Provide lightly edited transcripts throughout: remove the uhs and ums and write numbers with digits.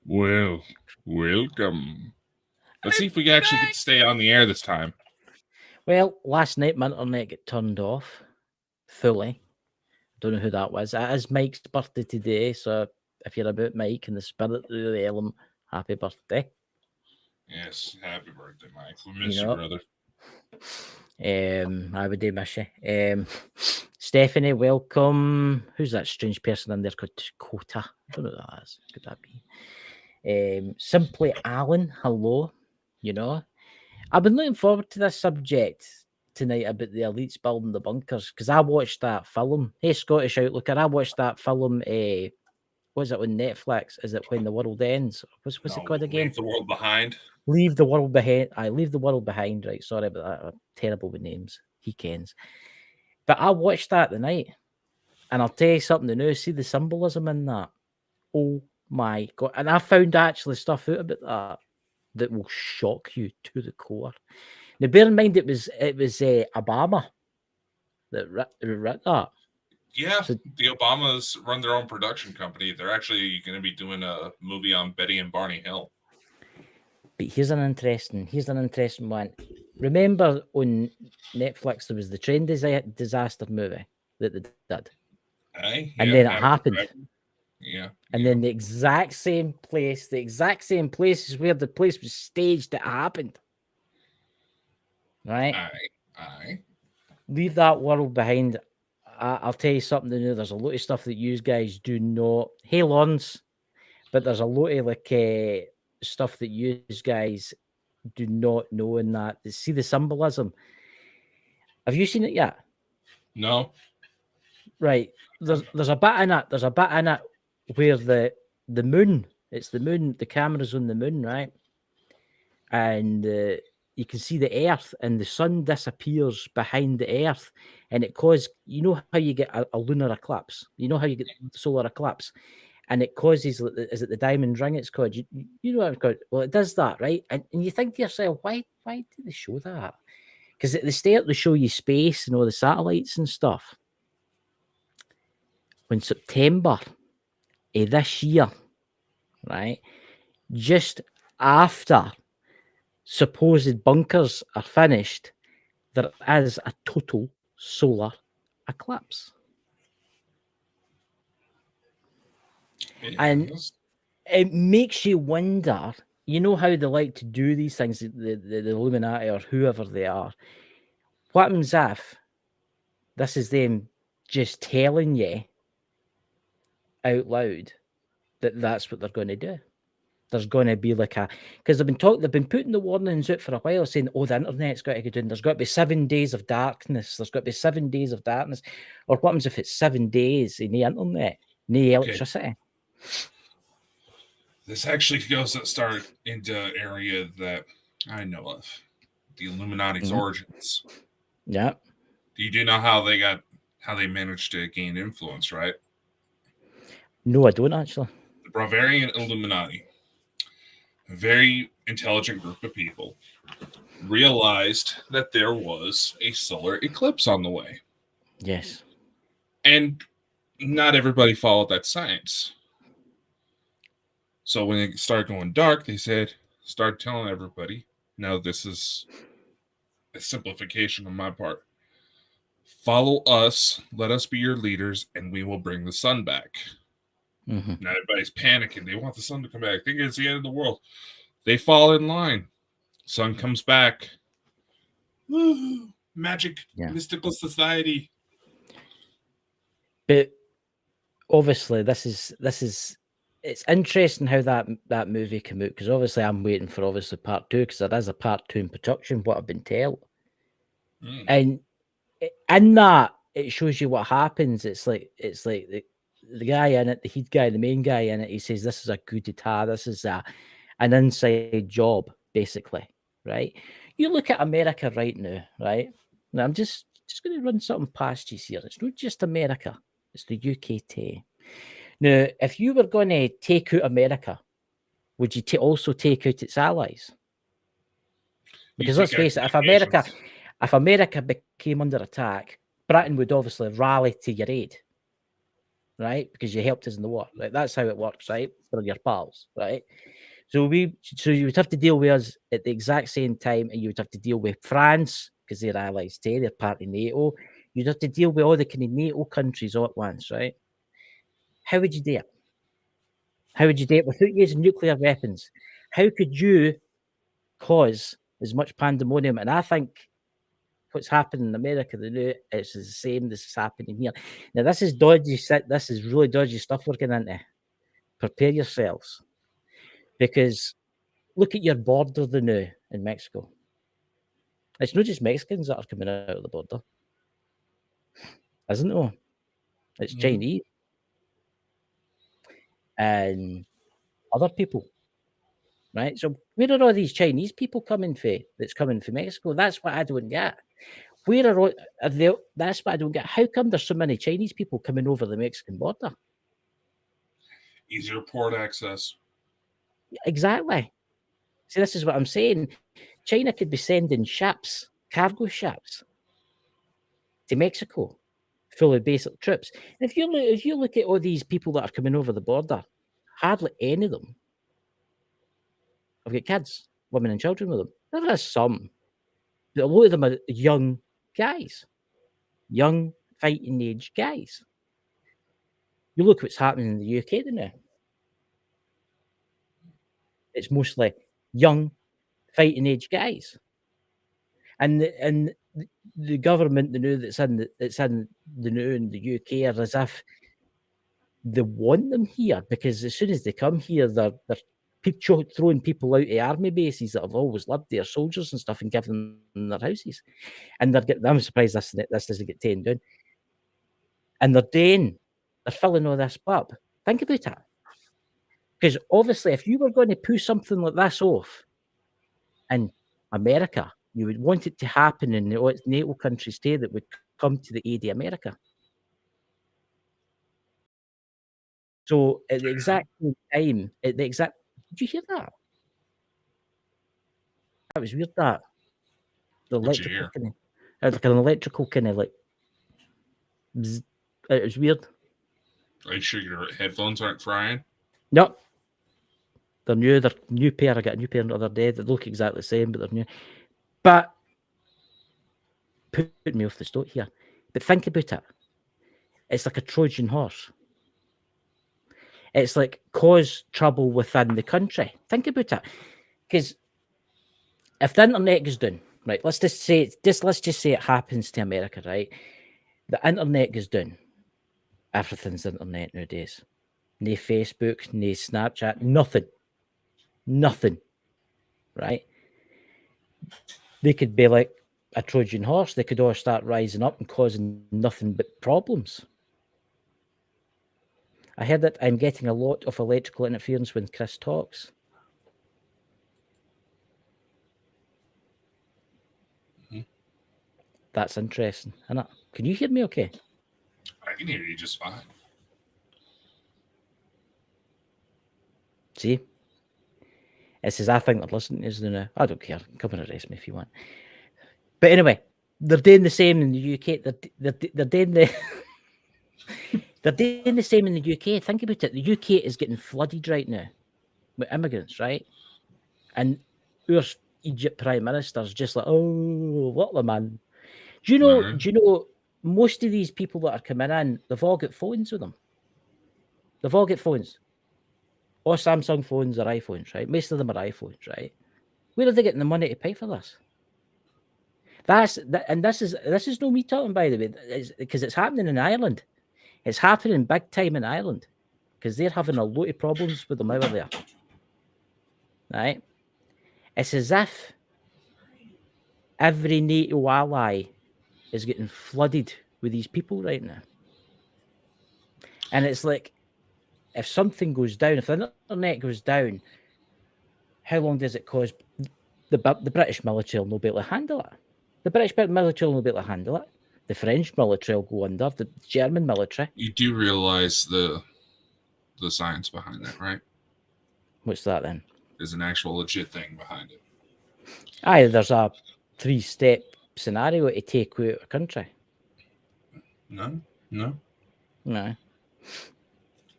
Well, welcome. Let's see if we can actually get to stay on the air this time. Well, last night my internet got turned off fully. Don't know who that was. It is Mike's birthday today, so if you're about Mike and the spirit of the elm, happy birthday. Yes, happy birthday, Mike. We You miss you, know, brother. I would do miss you. Stephanie, welcome. Who's that strange person in there called Dakota? I don't know who that is. Could that be? Simply Alan, hello. You know, I've been looking forward to this subject tonight about the elites building the bunkers because I watched that film. Hey, Scottish Outlooker, I watched that film. Was it on Netflix? Is it When the World Ends? What's it No, called again? leave the world behind. Leave the World Behind. I leave the world behind. Right, sorry about that. I'm terrible with names. He kens. But I watched that tonight, and I'll tell you something new. See the symbolism in that. Oh my god! And I found actually stuff out about that will shock you to the core. Now, bear in mind, it was Obama that wrote that. Yeah, So, the Obamas run their own production company. They're actually going to be doing a movie on Betty and Barney Hill. but here's an interesting one. Remember on Netflix there was the train disaster movie that they did, Aye, and yeah, then it Adam happened, Driver. Yeah, and yeah. then the exact same place is where the place was staged. It happened, right? Aye, aye. Leave that world behind. I'll tell you something new. There's a lot of stuff that you guys do not. Hey, Lawrence, but there's a lot of stuff that you guys do not know in that. See the symbolism. Have you seen it yet? No. Right. There's a bit in it. There's a bit in it where the moon. It's the moon. The camera's on the moon, right? And you can see the Earth, and the sun disappears behind the Earth, and it causes. You know how you get a lunar eclipse. You know how you get solar eclipse, and it causes. Is it the diamond ring? It's called. You know what it's called. Well, it does that, right? And you think to yourself, why do they show that? Because at the start they show you space and all the satellites and stuff. When September this year, right, just after supposed bunkers are finished, there is a total solar eclipse. And Yes. it makes you wonder, you know how they like to do these things, the Illuminati or whoever they are. What happens if this is them just telling you out loud that that's what they're going to do? There's going to be because they've been putting the warnings out for a while, saying, "Oh, the internet's got to go down. There's got to be 7 days of darkness. There's got to be 7 days of darkness." Or what happens if it's 7 days in the internet, no electricity? This actually goes to start into area that I know of. The Illuminati's origins. Yeah. You do know how they managed to gain influence, right? No, I don't actually. The Bavarian Illuminati, a very intelligent group of people, realized that there was a solar eclipse on the way. Yes. And not everybody followed that science. So when it started going dark, they start telling everybody, now this is a simplification on my part. Follow us, let us be your leaders, and we will bring the sun back. Mm-hmm. Now everybody's panicking. They want the sun to come back. They think it's the end of the world. They fall in line. Sun comes back. Woo! Magic, mystical society. But obviously, this is it's interesting how that movie came out, because obviously I'm waiting for part 2, because there is a part 2 in production. What I've been told, and in that it shows you what happens. It's like the guy in it, the main guy in it, he says this is a coup d'etat. This is an inside job, basically, right? You look at America right now, right? Now I'm just going to run something past you here. It's not just America; it's the UK too. Now, if you were going to take out America, would you also take out its allies? Because let's face it, if America became under attack, Britain would obviously rally to your aid. right? Because you helped us in the war, right? That's how it works, right? For your pals, right? So you would have to deal with us at the exact same time, and you would have to deal with France because they're allies too, they're part of NATO. You'd have to deal with all the kind of NATO countries all at once, right? How would you do it? How would you do it without using nuclear weapons? How could you cause as much pandemonium? And I think what's happening in America, it's the same as is happening here. Now, this is dodgy. This is really dodgy stuff we're getting into. Prepare yourselves, because look at your border now in Mexico. It's not just Mexicans that are coming out of the border, isn't it? It's Chinese and other people, right? So where are all these Chinese people coming from? That's coming from Mexico. That's what I don't get. Where are they? That's what I don't get. How come there's so many Chinese people coming over the Mexican border? Easier port access. Exactly. See, this is what I'm saying. China could be sending ships, cargo ships, to Mexico, full of basic troops. And if you look at all these people that are coming over the border, hardly any of them have got kids, women, and children with them. There are some, but a lot of them are young guys, young fighting age guys. You look what's happening in the UK now. It's mostly young fighting age guys, and the government that's in the UK are as if they want them here, because as soon as they come here, they're throwing people out of army bases that have always lived there, soldiers and stuff, and giving them their houses. And I'm surprised this doesn't get taken down. And they're filling all this up. Think about it. Because obviously, if you were going to pull something like this off in America, you would want it to happen in the NATO countries too that would come to the aid of America. So at the exact same time, did you hear that? That was weird. That the electrical kind of, like an electrical kind of like. Bzz. It was weird. Are you sure your headphones aren't frying? Nope. They're new. They're new pair. I got a new pair the other day. They look exactly the same, but they're new. But put me off the stalk here. But think about it. It's like a Trojan horse. It's like cause trouble within the country. Think about it. Because if the internet goes down, right, let's just say it happens to America, right? The internet goes down. Everything's internet nowadays. No Facebook, no Snapchat, nothing, right? They could be like a Trojan horse. They could all start rising up and causing nothing but problems. I heard that I'm getting a lot of electrical interference when Chris talks. That's interesting, isn't it? Can you hear me okay? I can hear you just fine. See? It says, I think they're listening to us now. I don't care. Come and arrest me if you want. But anyway, they're doing the same in the UK. They're doing the... They're doing the same in the UK. Think about it. The UK is getting flooded right now with immigrants, right? And our Egypt Prime Minister's just like, oh, what the man. Do you know most of these people that are coming in, they've all got phones with them. They've all got phones. Or Samsung phones or iPhones, right? Most of them are iPhones, right? Where are they getting the money to pay for this? This is no me talking, by the way, because it's happening in Ireland. It's happening big time in Ireland because they're having a lot of problems with them over there. Right? It's as if every NATO ally is getting flooded with these people right now. And it's like, if something goes down, if the internet goes down, how long does it cause? The British military will not be able to handle it. The British military will not be able to handle it. The French military will go under. The German military. You do realize the science behind that, right? What's that then? There's an actual legit thing behind it. Aye, there's a 3-step scenario to take out a country. No.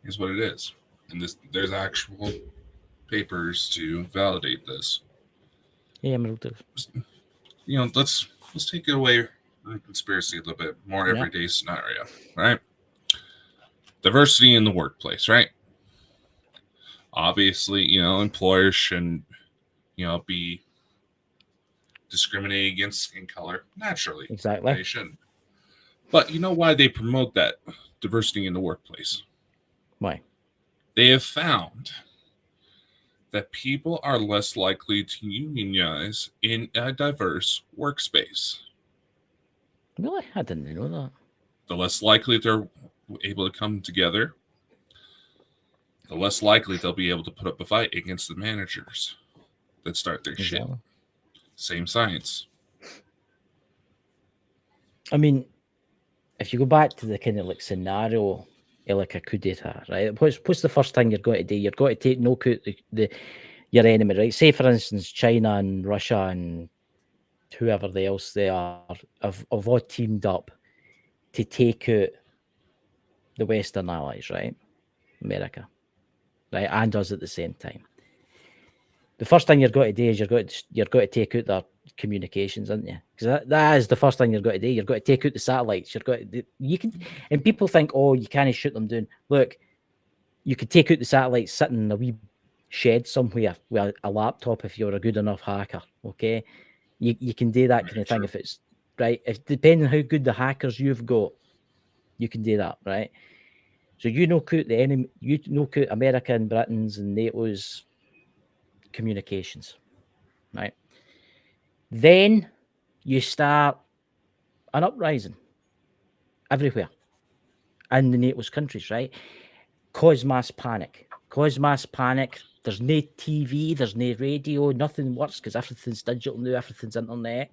is what it is. And there's actual papers to validate this. Yeah, we'll do. Let's take it away from conspiracy a little bit more Yeah, everyday scenario, right? Diversity in the workplace, right? Obviously, employers shouldn't, be discriminating against skin color. Naturally, exactly. they shouldn't. But you know why they promote that diversity in the workplace? Why? They have found that people are less likely to unionize in a diverse workspace. Really? I didn't know that. The less likely they're able to come together, the less likely they'll be able to put up a fight against the managers that start their shit. Exactly. Same science. I mean, if you go back to the kind of like scenario, like a coup d'etat, right? What's the first thing you're going to do? You're going to knock out your enemy, right? Say, for instance, China and Russia and whoever else they are have all teamed up to take out the Western allies, right? America, right, and us at the same time. The first thing you're going to do is you're going to take out their communications, aren't you? Because that is the first thing you're going to do. You're going to take out the satellites. You can, and people think, oh, you can't shoot them down. Look, you could take out the satellites sitting in a wee shed somewhere with a laptop if you're a good enough hacker. Okay, you can do that kind of thing if it's right. If depending on how good the hackers you've got, you can do that, right? So you knock out the enemy, you knock out America and Britain's and NATO's communications, right? Then you start an uprising everywhere in the NATO's countries, right? Cause mass panic. There's no TV, there's no radio, nothing works because everything's digital now, everything's internet.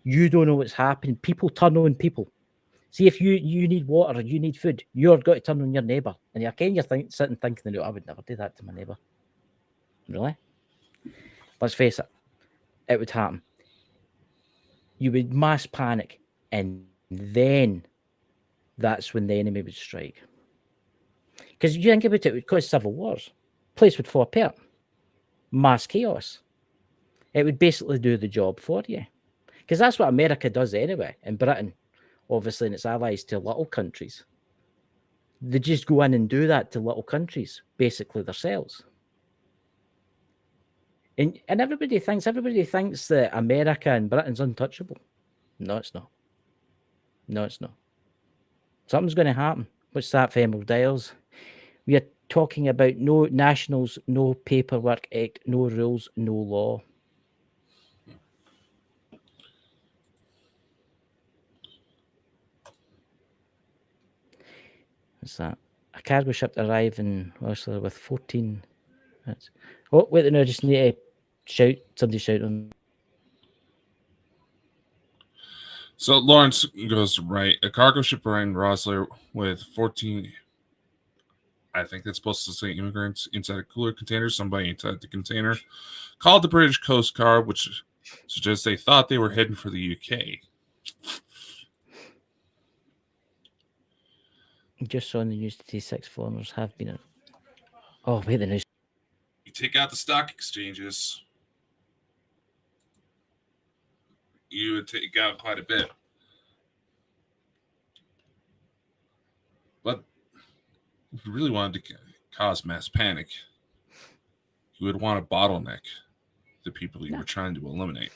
You don't know what's happening. People turn on people. See, if you need water or you need food, you're going to turn on your neighbour. And you're sitting thinking, no, I would never do that to my neighbour. Really? Let's face it would happen. You would mass panic, and then that's when the enemy would strike. Because you think about it, it would cause civil wars. Place would fall apart. Mass chaos. It would basically do the job for you. Because that's what America does anyway, and Britain, obviously, and its allies to little countries. They just go in and do that to little countries, basically themselves. And everybody thinks that America and Britain's untouchable. No, it's not. No, it's not. Something's going to happen. What's that, Femal Dials? We are talking about no nationals, no paperwork act, no rules, no law. What's that? A cargo ship arriving Oslo with 14 minutes. Oh, wait, no, I just need to shout. Somebody shout on. So Lawrence goes right. A cargo ship arrived in Rosler with 14. I think that's supposed to say immigrants inside a cooler container. Somebody inside the container called the British Coast Guard, which suggests they thought they were heading for the UK. Just saw on the news today 6 foreigners have been. Oh, wait, the news. You take out the stock exchanges, you would take out quite a bit. But if you really wanted to cause mass panic, you would want to bottleneck the people you were trying to eliminate.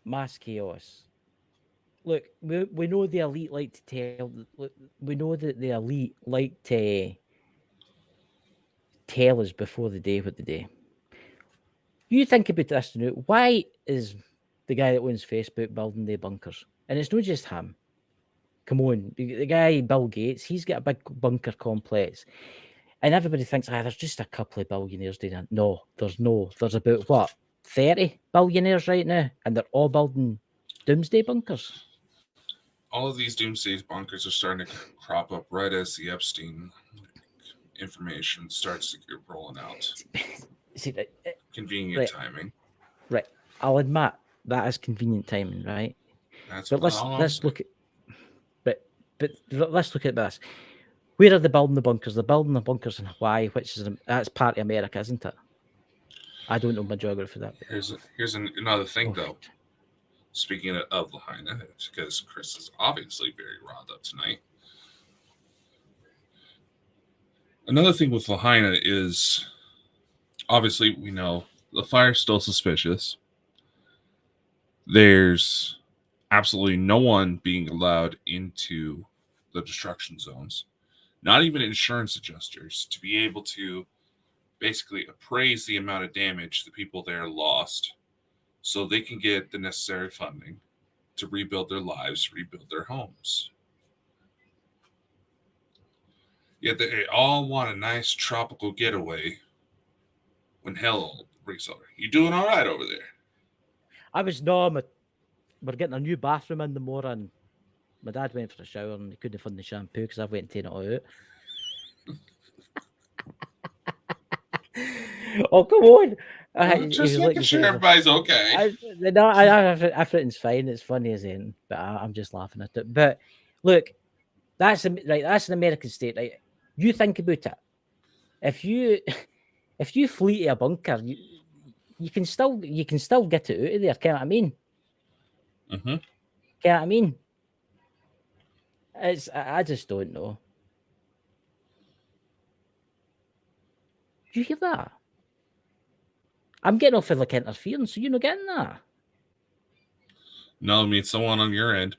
Mass chaos. Look, we know the elite like to tell. We know that the elite like to tell us before the day what the day. You think about this now. Why is the guy that owns Facebook building the bunkers? And it's not just him. Come on, the guy Bill Gates, he's got a big bunker complex, and everybody thinks, there's just a couple of billionaires doing that. No, there's about what 30 billionaires right now, and they're all building doomsday bunkers. All of these doomsday bunkers are starting to crop up right as the Epstein information starts to get rolling out. See, Convenient timing. Right. I'll admit that is convenient timing, right? That's but let's look at but let's look at this. Where are they building the bunkers? They're building the bunkers in Hawaii, which is that's part of America, isn't it? I don't know my geography that way. Here's another thing Oh, though. shit. Speaking of Lahaina, because Chris is obviously very riled up tonight. Another thing with Lahaina is obviously we know the fire's still suspicious. There's absolutely no one being allowed into the destruction zones, not even insurance adjusters, to be able to basically appraise the amount of damage the people there lost so they can get the necessary funding to rebuild their lives, rebuild their homes. Yet they all want a nice tropical getaway when hell breaks over. You doing all right over there? I was no, we're getting a new bathroom in the morning. My dad went for a shower and he couldn't find the shampoo because I went and taken it all out. Oh, come on. Just making sure everybody's okay. No, everything's fine. It's funny as anything, but I'm just laughing at it. But look, that's right. That's an American state, right? You think about it. If you flee to a bunker, you can still get it out of there. Can I mean? Mm-hmm. Can I mean? I just don't know. Do you hear that? I'm getting off of like interference, so you're not getting that. No, I mean someone on your end.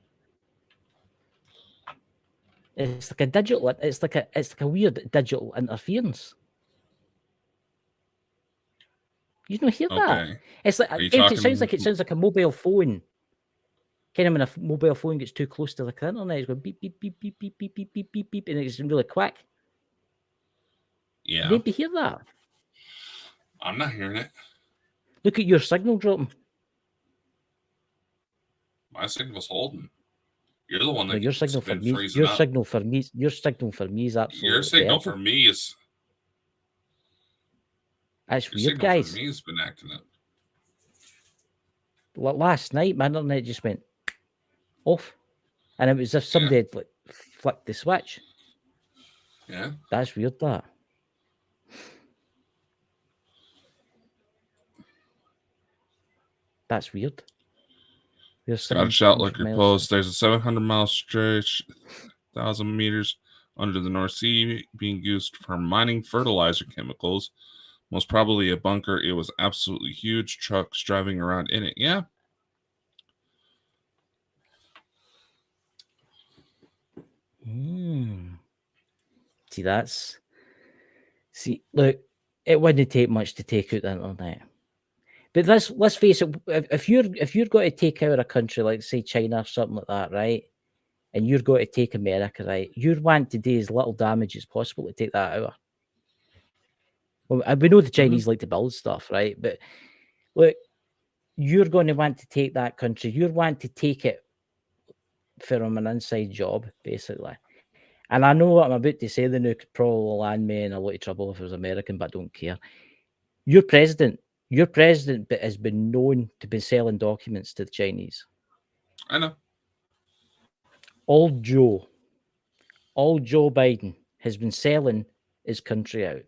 It's like a digital. It's like a weird digital interference. You don't hear that? Okay. It's like it sounds like a mobile phone. Kind of when a mobile phone gets too close to the internet, it's going beep beep beep beep beep beep beep beep beep beep, and it's really quick. Yeah. Did you hear that? I'm not hearing it. Look at your signal dropping. My signal's holding. You're the one that your signal for me. Your signal for me. Your signal for me is absolutely. Your signal terrible. for me is. That's your weird, signal guys. For me has been acting up. Last night, my internet just went off, and it was as if somebody had like flicked the switch. Yeah, that's weird. That's weird. Scottish Outlook post. There's a 700-mile stretch, 1,000 meters under the North Sea, being used for mining fertilizer chemicals. Most probably a bunker. It was absolutely huge. Trucks driving around in it. Yeah. See, look, it wouldn't take much to take out the internet. But let's face it, if you're going to take out a country like say China or something like that, right? And you're going to take America, right? You want to do as little damage as possible to take that out. Well, we know the Chinese like to build stuff, right? But look, you're going to want to take that country. You want to take it from an inside job, basically. And I know what I'm about to say. The nuke could probably land me in a lot of trouble if it was American, but I don't care. Your president has been known to be selling documents to the Chinese. I know. Old Joe Biden has been selling his country out.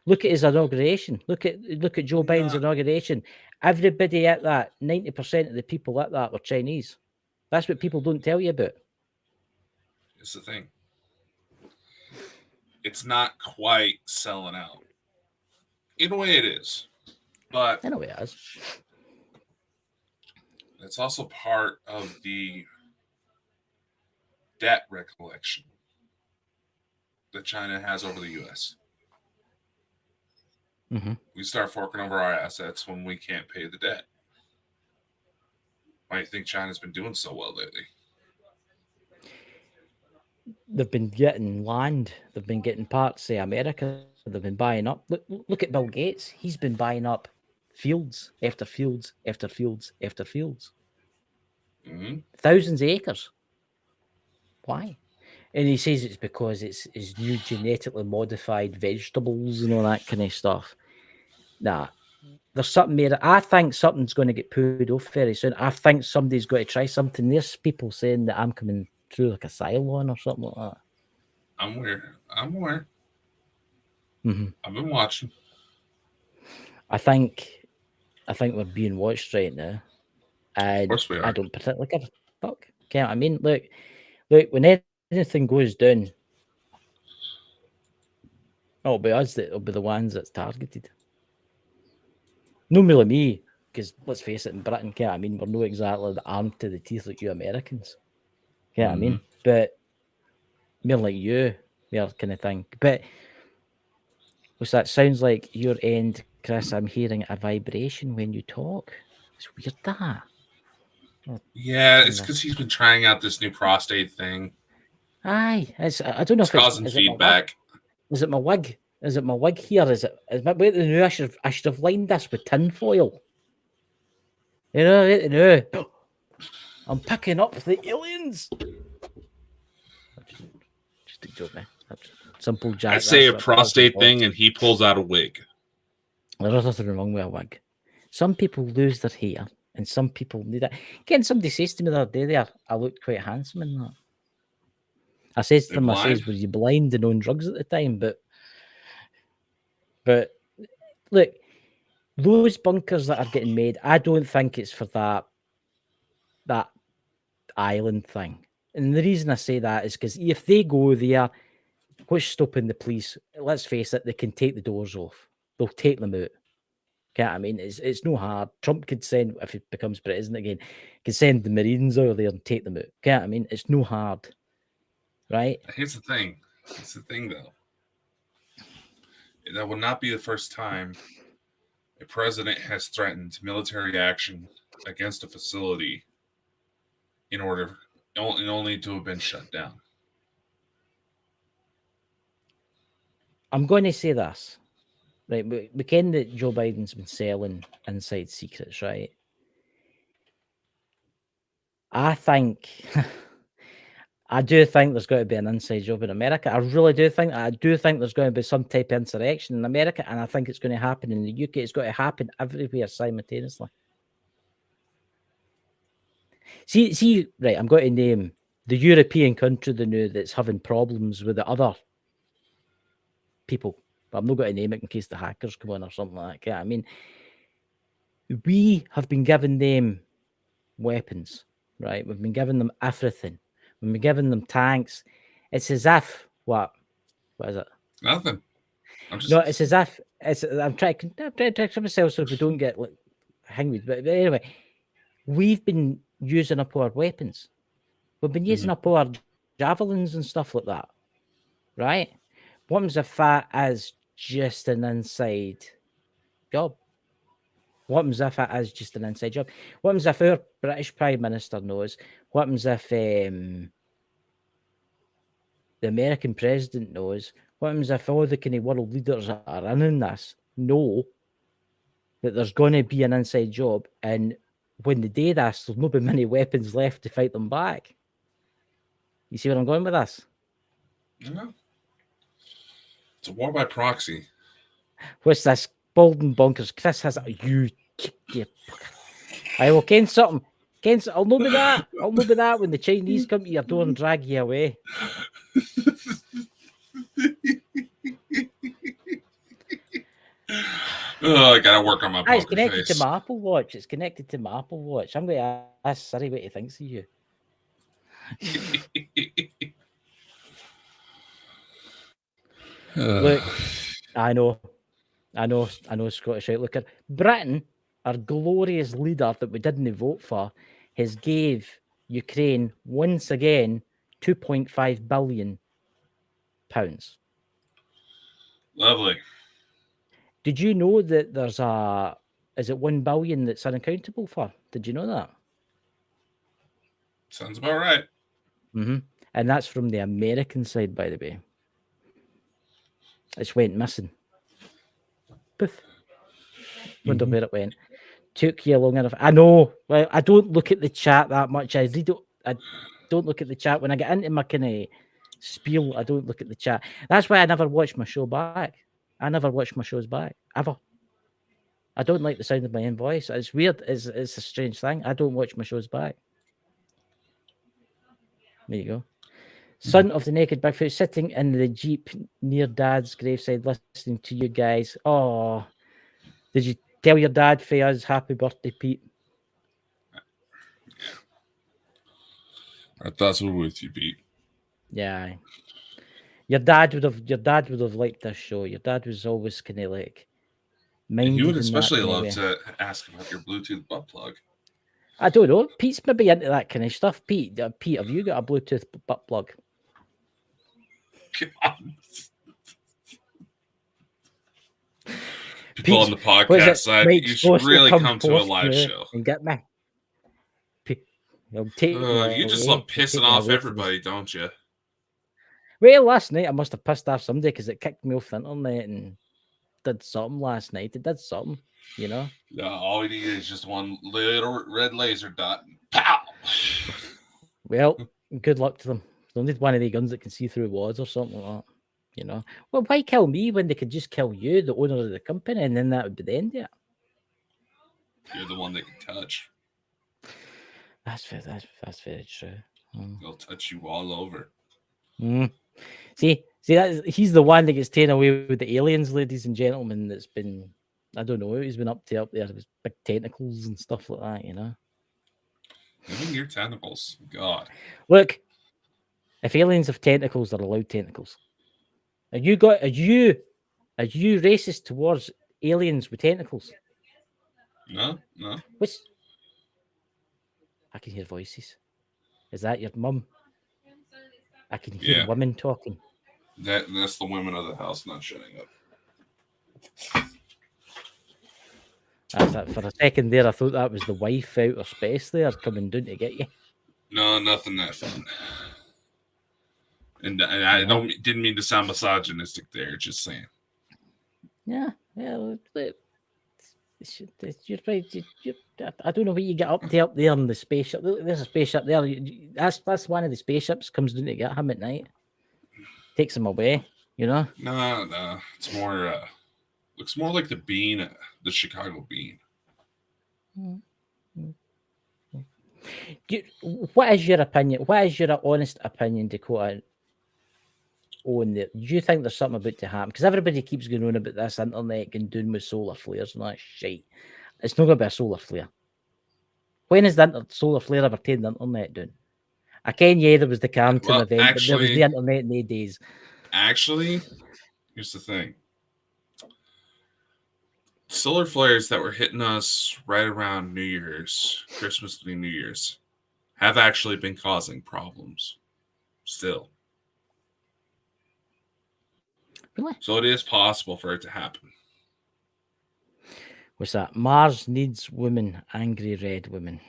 Look at his inauguration. Look at Joe Biden's inauguration. Everybody at that, 90% of the people at that were Chinese. That's what people don't tell you about. It's the thing. It's not quite selling out. In a way it is. But in a way it is. It's also part of the debt recollection that China has over the U.S. Mm-hmm. We start forking over our assets when we can't pay the debt. Why do you think China's been doing so well lately? They've been getting land. They've been getting parts of America. They've been buying up. Look at Bill Gates. He's been buying up fields after fields after fields after fields. Mm-hmm. Thousands of acres. Why? And he says it's because it's new genetically modified vegetables and all that kind of stuff. Nah, there's something there. I think something's going to get pulled off very soon. I think somebody's going to try something. There's people saying that I'm coming through like a Cylon or something like that. I'm aware. I'm aware. Mm-hmm. I've been watching. I think we're being watched right now, Of and course we I are. don't particularly give a fuck. Okay, I mean, look, when anything goes down, it'll be us that'll be the ones that's targeted. No merely me, because let's face it, in Britain, okay, I mean, we're not exactly the armed to the teeth like you Americans. Okay, I mean, but more like you, more kind of thing. But what's that? Sounds like your end, Chris. I'm hearing a vibration when you talk. It's weird that. Oh, Yeah, turn it's this. because he's been trying out this new prostate thing. Aye, I don't know It's if it's causing is it my wig? feedback. Is it my wig? Is it my wig here? Is my wait no, I should have lined this with tinfoil. You know, wait, no. I'm picking up the aliens. Just a joke, man. Simple I Jack. say That's a what that's what prostate thought. thing, and he pulls out a wig. There's nothing wrong with a wig. Some people lose their hair, and some people need it. Again, somebody says to me the other day there, I looked quite handsome in that. I says to They them, I blind. says, were you blind and on drugs at the time? But look, those bunkers that are getting made, I don't think it's for that island thing. And the reason I say that is because if they go there, what's stopping the police? Let's face it, they can take the doors off. They'll take them out. Okay, I mean, it's no hard. Trump could send, if he becomes president again, could send the Marines over there and take them out. Okay, I mean, it's no hard, right? Here's the thing. Here's the thing, though. That will not be the first time a president has threatened military action against a facility in order only to have been shut down. I'm going to say this, right? We ken that Joe Biden's been selling inside secrets, right? I think, I do think there's got to be an inside job in America. I really do think. I do think there's going to be some type of insurrection in America, and I think it's going to happen in the UK. It's got to happen everywhere simultaneously. See, right? I'm going to name the European country they know that's having problems with the other people. But I'm not going to name it in case the hackers come on or something like that. I mean, we have been giving them weapons, right? We've been giving them everything. We've been giving them tanks. It's as if what is it? Nothing. I'm just No, it's as if I'm trying to tell myself so we don't get like hanged. But anyway, we've been using up our weapons. We've been using up our javelins and stuff like that, right? What happens if that is just an inside job? What happens if it is just an inside job? What happens if our British Prime Minister knows? What happens if the American president knows? What happens if all the kind of world leaders that are in this know that there's going to be an inside job, and when they do this, there'll not be many weapons left to fight them back? You see where I'm going with this? It's a war by proxy. What's this? Bolden Bonkers. Chris has you. I will ken something. I'll know be that. I'll know be that when the Chinese come to your door and drag you away. Oh, I gotta work on my It's poker connected to face. my Apple Watch. It's connected to my Apple Watch. I'm going to ask Siri what he thinks of you. Look, I know, Scottish Outlooker. Britain, our glorious leader that we didn't vote for, has gave Ukraine once again £2.5 billion. Lovely. Did you know that there's is it 1 billion that's unaccountable for? Did you know that? Sounds about right. Mm-hmm. And that's from the American side, by the way. It's went missing. Poof. Wonder where it went. Took you long enough. I know. Well, I don't look at the chat that much. I don't look at the chat when I get into my kind of spiel. I don't look at the chat. That's why I never watch my show back. I never watch my shows back ever. I don't like the sound of my own voice. It's weird. It's a strange thing. I don't watch my shows back. There you go. Son of the naked Bigfoot sitting in the Jeep near Dad's graveside listening to you guys. Oh, did you tell your dad for us happy birthday, Pete? Our thoughts were with you, Pete. Yeah. Your dad would have liked this show. Your dad was always kind of like minded He would in that especially kind of love way. to ask about your Bluetooth butt plug. I don't know. Pete's maybe into that kind of stuff. Pete, have you got a Bluetooth butt plug? People on the what is podcast it? side, Mike's you should supposed to really come come to a forth live now show. and get me. He'll take me away. You just He'll love take pissing me off away to everybody, don't you? Well, last night I must have pissed off somebody because it kicked me off the internet and did something last night. It did something, you know. No, all you need is just one little red laser dot. And pow! Well, good luck to them. They'll need one of the guns that can see through walls or something like that. You know. Well, why kill me when they could just kill you, the owner of the company, and then that would be the end of it? You're the one they can touch. That's very true. They'll touch you all over. See, he's the one that gets taken away with the aliens, ladies and gentlemen. That's been, I don't know what he's been up there with big tentacles and stuff like that. You know. Even your tentacles, God. Look, if aliens have tentacles, they're allowed tentacles. Are you racist towards aliens with tentacles? No. I can hear voices. Is that your mum? I can hear women talking. That's the women of the house not shutting up. That's that. For a second there, I thought that was the wife out of space there coming down to get you. No, nothing that fun. And I didn't mean to sound misogynistic there. Just saying. Yeah. You're right. I don't know what you get up to up there in the spaceship. There's a spaceship there. That's one of the spaceships comes down to get him at night. Takes him away. You know. No. It's more. Looks more like the Bean, the Chicago Bean. What is your opinion? What is your honest opinion, Dakota? On there, do you think there's something about to happen? Because everybody keeps going on about this internet going down with solar flares and that shit. It's not going to be a solar flare. When is the solar flare ever taken the internet down? I can, there was the Carrington event, but there was the internet in the days. Actually, here's the thing. Solar flares that were hitting us right around New Year's, Christmas to New Year's, have actually been causing problems. Still. Really? So it is possible for it to happen. What's that? Mars needs women, angry red women.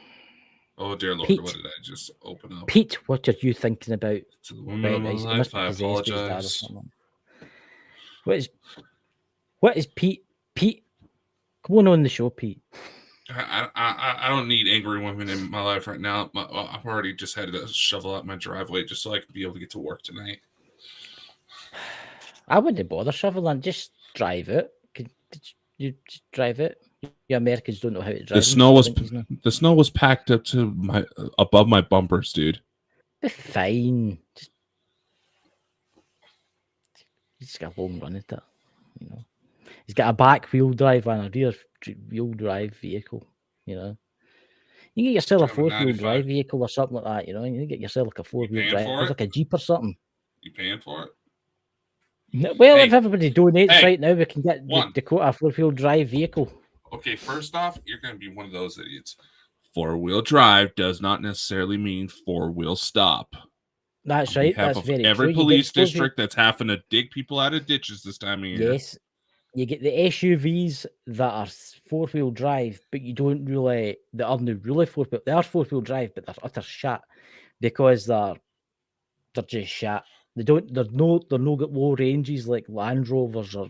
Oh dear Lord, Pete, what did I just open up? Pete, what are you thinking about? To the women of my life, I apologize. What is Pete? Pete, come on the show, Pete. I don't need angry women in my life right now. I've already just had to shovel out my driveway just so I can be able to get to work tonight. I wouldn't bother shoveling. Just drive it. You just drive it. You Americans don't know how to drive. The snow was packed up to above my bumpers, dude. Be fine. He's got a long run at it. You know, he's got a back wheel drive and a rear wheel drive vehicle. You know, you get yourself a 4-wheel drive vehicle or something like that. You know, you get yourself like a 4-wheel drive, like a Jeep or something. You paying for it? Well, if everybody donates right now, we can get Dakota a 4-wheel drive vehicle. Okay, first off, you're going to be one of those idiots. 4-wheel drive does not necessarily mean 4-wheel stop. That's right. That's very true. Every police district that's having to dig people out of ditches this time of year. Yes, you get the SUVs that are 4-wheel drive, but you don't really. They aren't really 4-wheel. They are 4-wheel drive, but they're utter shit because they're just shit. They're no got low ranges like Land Rovers or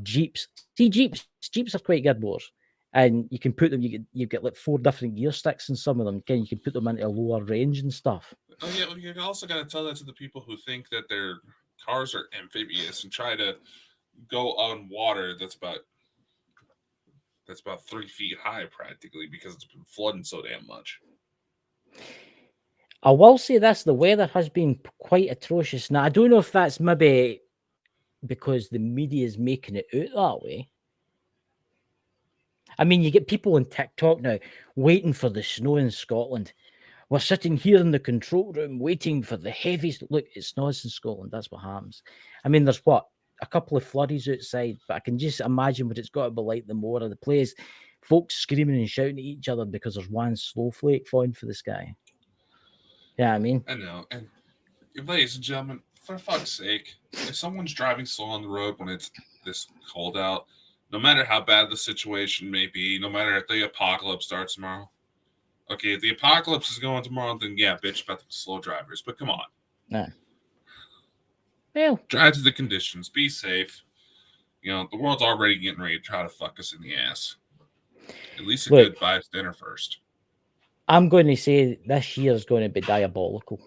Jeeps. See, Jeeps are quite good motors, and you can put them. You get like 4 different gear sticks in some of them. You can put them into a lower range and stuff. Oh yeah, well, you also got to tell that to the people who think that their cars are amphibious and try to go on water that's about 3 feet high practically because it's been flooding so damn much. I will say this: the weather has been quite atrocious. Now I don't know if that's maybe because the media is making it out that way. I mean, you get people on TikTok now waiting for the snow in Scotland. We're sitting here in the control room waiting for the heaviest. Look, it snows in Scotland. That's what happens. I mean, there's what? A couple of flurries outside, but I can just imagine what it's got to be like the more of the place. Folks screaming and shouting at each other because there's one snowflake falling for the sky. Yeah, I mean, I know. And ladies and gentlemen, for fuck's sake, if someone's driving slow on the road when it's this cold out, no matter how bad the situation may be, no matter if the apocalypse starts tomorrow. Okay, if the apocalypse is going tomorrow, then yeah, bitch about the slow drivers. But come on. nah. Well, Drive to the conditions. Be safe. The world's already getting ready to try to fuck us in the ass. At least a look, good biased dinner first. I'm going to say this year is going to be diabolical.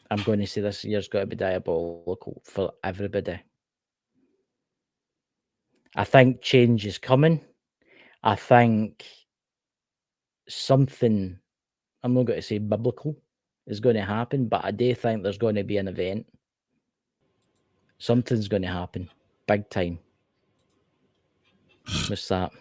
I'm going to say this year's got to be diabolical for everybody. I think change is coming. I think something, I'm not going to say biblical, is going to happen, but I do think there's going to be an event. Something's going to happen. Big time. What's that?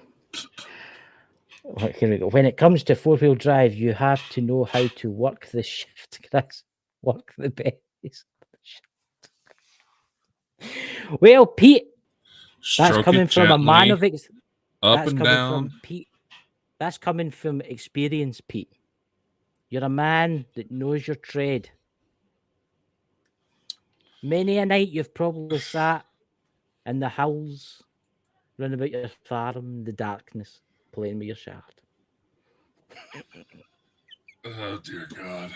Here we go. When it comes to four-wheel drive, you have to know how to work the shift, Chris. Work the base. Well, Pete, that's coming from a man of up and down. Pete. That's coming from experience, Pete. You're a man that knows your trade. Many a night you've probably sat in the hills, round about your farm in the darkness, playing with your shaft. Oh dear God.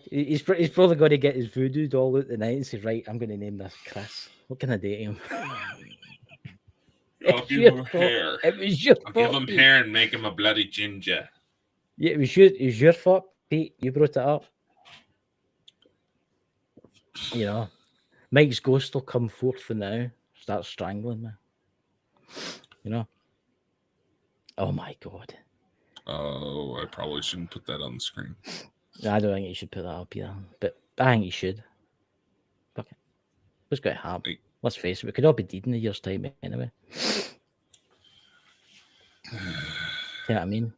He's probably going to get his voodoo doll out tonight and say, right, I'm going to name this Chris. What can I do to him? I'll give him hair. It was your I'll fault, give him Pete. hair and make him a bloody ginger. Yeah, it was your fault, Pete. You brought it up. Mike's ghost will come forth for now. Start strangling me. Oh my God. Oh, I probably shouldn't put that on the screen. I don't think you should put that up either, but I think you should. Fuck it. What's going to happen? Let's face it, we could all be dead in a year's time anyway. You know what I mean?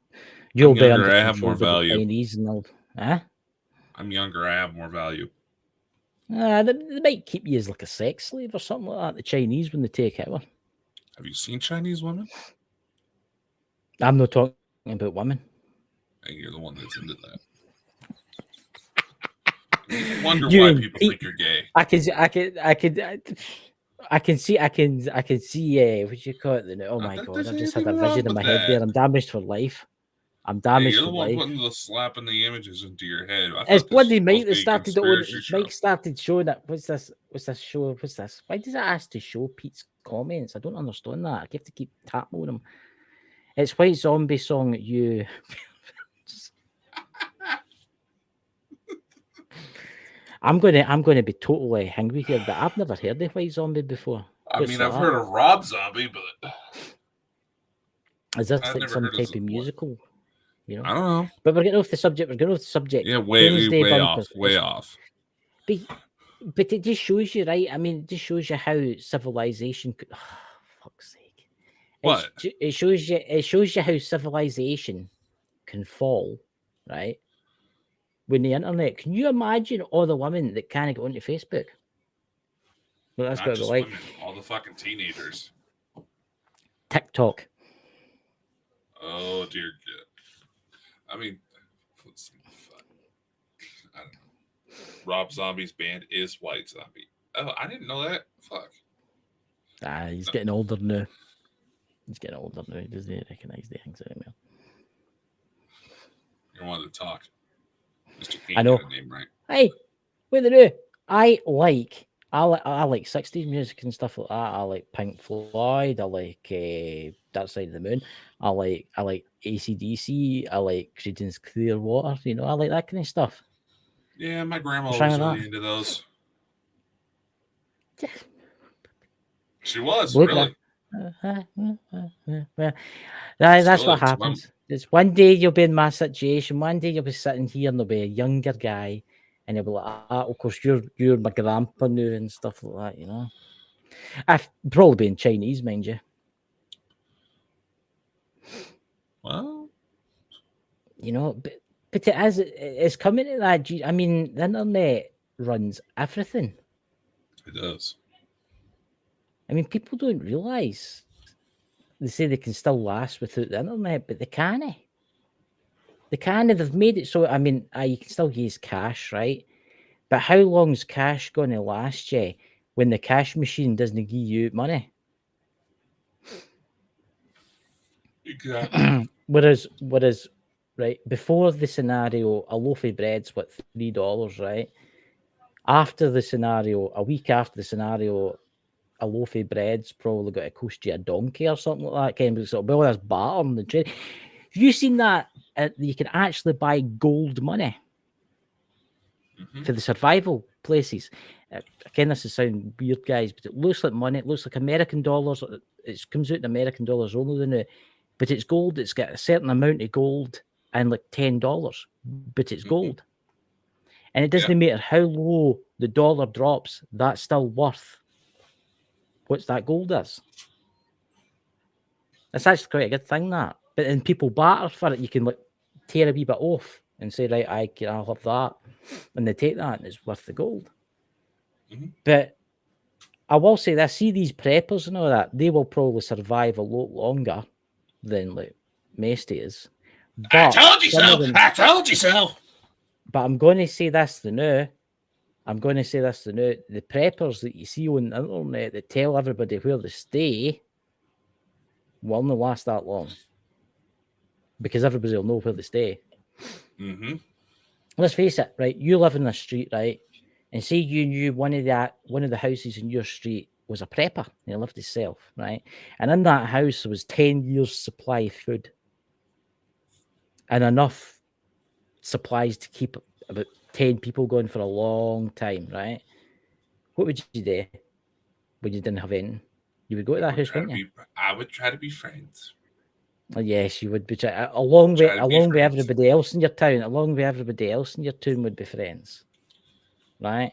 You'll be under I have more control with the value. Chinese and all. Huh? I'm younger. I have more value. They might keep you as like a sex slave or something like that. The Chinese when they take over. Have you seen Chinese women? I'm not talking about women. Hey, you're the one that's into that. I wonder why people think you're gay. I can see. What you call it? Oh my God! I've just had a vision in my head there. I'm damaged for life. I'm damaged for life. You're the one putting the slapping the images into your head. It's bloody Mike that started Mike started showing it. What's this show? What's this? Why does it ask to show Pete's comments? I don't understand that. I have to keep tapping them. It's White Zombie song that you. I'm gonna be totally angry here, but I've never heard of White Zombie before. I've heard of Rob Zombie, but is this like some type of musical? I don't know. But we're getting off the subject. Yeah, way off. But it just shows you, right? I mean, it just shows you how civilization could. Oh, fuck's sake! What? It shows you how civilization can fall, right? When the internet, can you imagine all the women that can't get onto Facebook? Well, that's got to be like women, all the fucking teenagers. TikTok. Oh dear God! I mean, I don't know. Rob Zombie's band is White Zombie. Oh, I didn't know that. Fuck. He's getting older now. He doesn't recognize the things anymore. You wanted to talk. Mr. King, I know. got a name right. Hey, what they do? I like 60s music and stuff like that. I like Pink Floyd. I like Dark Side of the Moon. I like AC/DC. I like Creedence Clearwater. I like that kind of stuff. Yeah, my grandma was really into those. She was really. That's what happens. It's one day you'll be in my situation. One day you'll be sitting here and there'll be a younger guy, and you'll be like, of course you're my grandpa now and stuff like that. You know, I've probably be in Chinese, mind you. Well, You know, but it's coming to that. I mean, the internet runs everything. it does. I mean, people don't realise. They say they can still last without the internet, but they can't. They can't. They've made it so. I mean, you can still use cash, right? But how long's cash going to last you when the cash machine doesn't give you money? Exactly. whereas, right before the scenario, a loaf of bread's what $3, right? After the scenario, a week after the scenario, a loaf of bread's probably got to cost you a donkey or something like that. Kind of sort of, well, there's barter on the trade. Have you seen that? You can actually buy gold money for the survival places. Again, this is sound weird, guys, but it looks like money. It looks like American dollars. It comes out in American dollars only now, but it's gold. It's got a certain amount of gold and like $10, but it's gold. And it doesn't matter how low the dollar drops, that's still worth what that gold is. That's actually quite a good thing, that. But then people barter for it. You can like tear a wee bit off and say, right, I'll have that. And they take that and it's worth the gold. But I will say that, see these preppers and all that, they will probably survive a lot longer than like Mesty. But I told you so. I told you so. But I'm going to say this the now. The preppers that you see on the internet that tell everybody where they stay will not last that long. Because everybody will know where they stay. Let's face it, right? You live in a street, right? And say you knew one of the houses in your street was a prepper. He lived himself, right? And in that house there was 10 years supply of food. And enough supplies to keep about 10 people going for a long time, right? What would you do when you didn't have anything? You would go to that house, wouldn't you? I would try to be friends. Yes, you would be along with everybody else in your town. Along with everybody else in your town would be friends, right?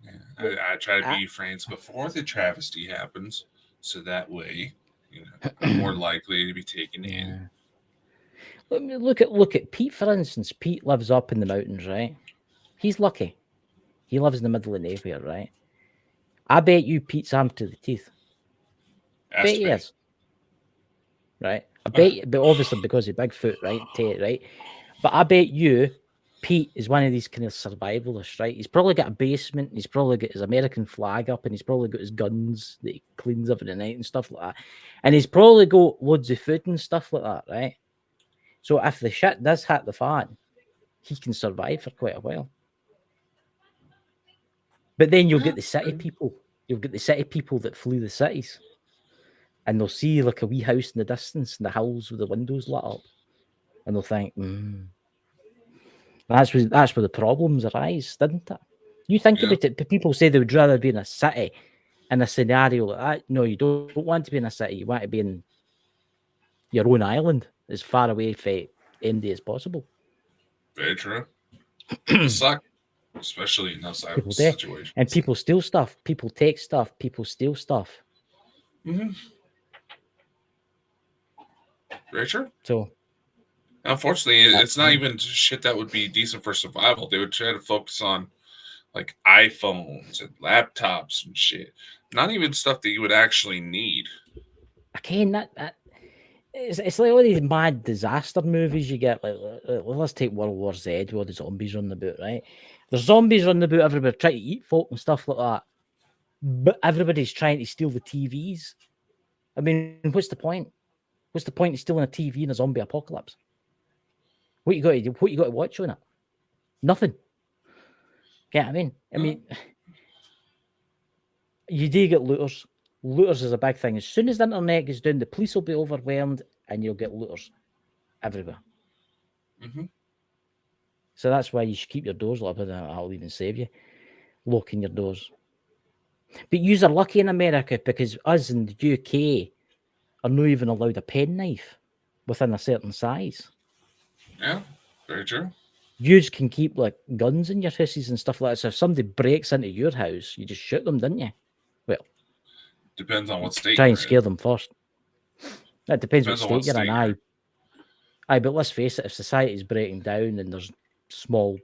Yeah, I try to be friends before the travesty happens, so that way, I'm more likely to be taken in. Let me look at Pete, for instance. Pete lives up in the mountains, right? He's lucky. He lives in the middle of nowhere, right? I bet you Pete's armed to the teeth. I bet he is. Right? I bet you, but obviously because of Bigfoot, right? Right? But I bet you Pete is one of these kind of survivalists, right? He's probably got a basement, he's probably got his American flag up, and he's probably got his guns that he cleans every night and stuff like that. And he's probably got loads of food and stuff like that, right? So if the shit does hit the fan, he can survive for quite a while. But then you'll get the city people. You'll get the city people that flee the cities. And they'll see like a wee house in the distance in the hills with the windows lit up. And they'll think, that's where the problems arise, didn't it? You think about it, people say they would rather be in a city in a scenario like that. No, you don't want to be in a city. You want to be in your own island, as far away from MD as possible. Very true. People suck, especially in those situations. And people steal stuff. People take stuff. People steal stuff. Very true. So, unfortunately, it's not even shit that would be decent for survival. They would try to focus on like iPhones and laptops and shit. Not even stuff that you would actually need. Again, it's like all these mad disaster movies you get. Like let's take World War Z, where the zombies running about, right? There's zombies running about everywhere, trying to eat folk and stuff like that. But everybody's trying to steal the TVs. I mean, what's the point? What's the point of stealing a TV in a zombie apocalypse? What you got to watch on it? Nothing. Get what I mean? I mean, you do get looters. Looters is a big thing. As soon as the internet goes down, the police will be overwhelmed and you'll get looters everywhere. So that's why you should keep your doors locked. I'll even save you. Locking your doors. But yous are lucky in America because us in the UK are not even allowed a penknife. within a certain size. Yeah, very true. You can keep like guns in your houses and stuff like that. So if somebody breaks into your house, you just shoot them, didn't you? Well, Depends on you what state try and you're scare in. them first. That depends what Depends on what state you're in. state you're in. Aye, but let's face it, if society's breaking down and there's small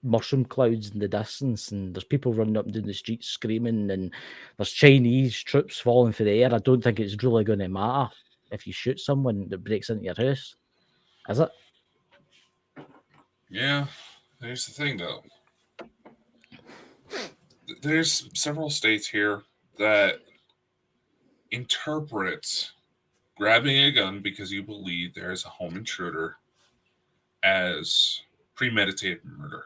mushroom clouds in the distance and there's people running up and down the streets screaming and there's Chinese troops falling for the air, I don't think it's really going to matter if you shoot someone that breaks into your house, is it? Yeah, here's the thing though. There's several states here that interpret grabbing a gun because you believe there is a home intruder as premeditated murder.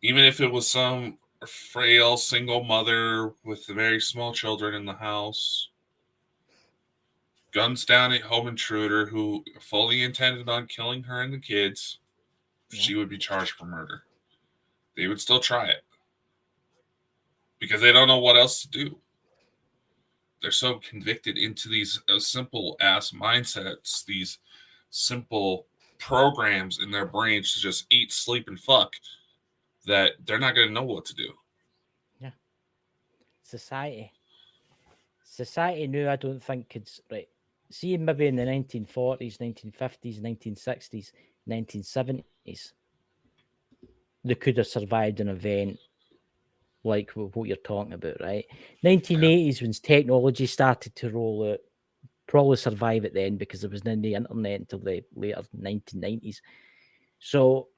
Even if it was some frail single mother with very small children in the house, guns down at home intruder who fully intended on killing her and the kids, Yeah. she would be charged for murder. They would still try it because they don't know what else to do. They're so convicted into these simple ass mindsets, these simple programs in their brains to just eat, sleep, and fuck that they're not going to know what to do. Yeah. Society. Society now, I don't think could, right. See, maybe in the 1940s, 1950s, 1960s, 1970s, they could have survived an event like what you're talking about, right? 1980s, when technology started to roll out, probably survive it then because there was no the internet until the later 1990s. So,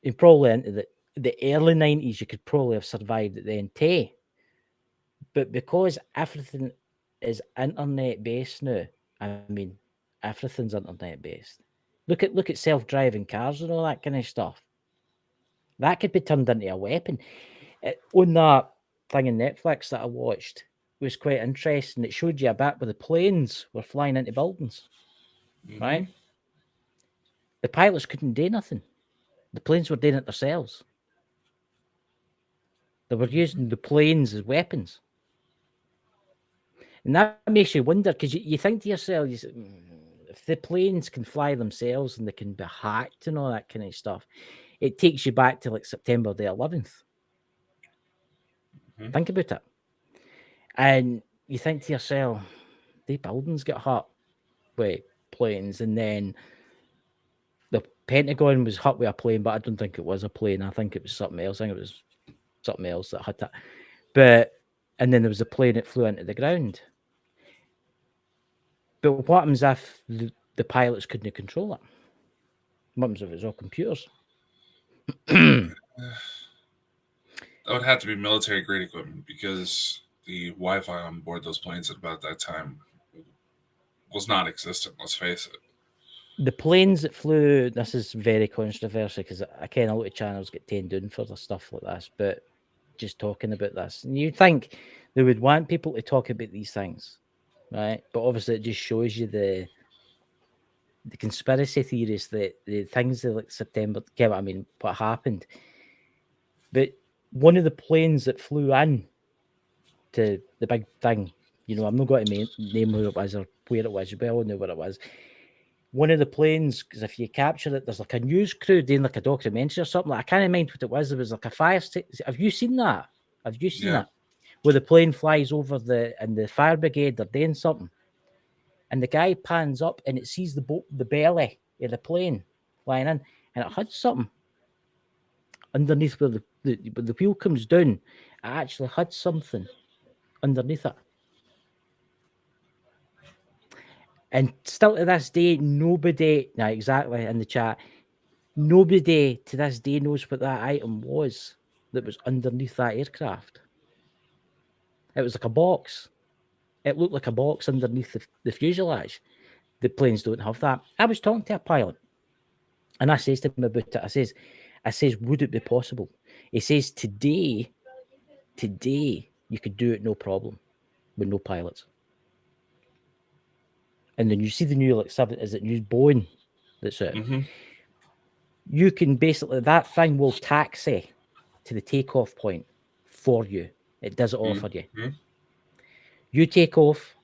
and probably into the early 90s, you could probably have survived it then too. But because everything is internet based now, I mean, everything's internet based. Look at self-driving cars and all that kind of stuff. That could be turned into a weapon. On that thing in Netflix that I watched, it was quite interesting. It showed you a bit where the planes were flying into buildings, Mm-hmm. right? The pilots couldn't do nothing. The planes were doing it themselves. They were using the planes as weapons. And that makes you wonder because you think to yourself, if the planes can fly themselves and they can be hacked and all that kind of stuff, it takes you back to like September the 11th. Mm-hmm. Think about it. And you think to yourself, the buildings get hurt with planes. And then the Pentagon was hit with a plane, but I don't think it was a plane. I think it was something else. I think it was something else that hit it. But, and then there was a plane that flew into the ground. But what happens if the pilots couldn't control it? What happens if it's all computers? That would have to be military grade equipment because the Wi-Fi on board those planes at about that time was not existent. Let's face it. The planes that flew, this is very controversial because I kind of lot of channels get taken down for the stuff like this, but just talking about this, and you'd think they would want people to talk about these things, right? But obviously, it just shows you the conspiracy theories, the things that like September, get what I mean, what happened. But one of the planes that flew in to the big thing, I'm not going to name who it was or where it was. You all know what it was. One of the planes, because if you capture it, there's like a news crew doing like a documentary or something. Like, I can't mind what it was. There was like a fire station. Have you seen that? Have you seen Yeah. that? Where the plane flies over and the fire brigade are doing something. And the guy pans up and it sees the belly of the plane flying in, and it had something underneath where the wheel comes down. It actually had something underneath it. And still to this day, nobody, exactly in the chat, nobody to this day knows what that item was that was underneath that aircraft. It was like a box. It looked like a box underneath the fuselage. The planes don't have that. I was talking to a pilot, and I says to him about it. I says, would it be possible? He says, today, you could do it no problem with no pilots. And then you see the new is it new Boeing that's out? Mm-hmm. You can basically, that thing will taxi to the takeoff point for you. It does it all for you. Mm-hmm. You take off,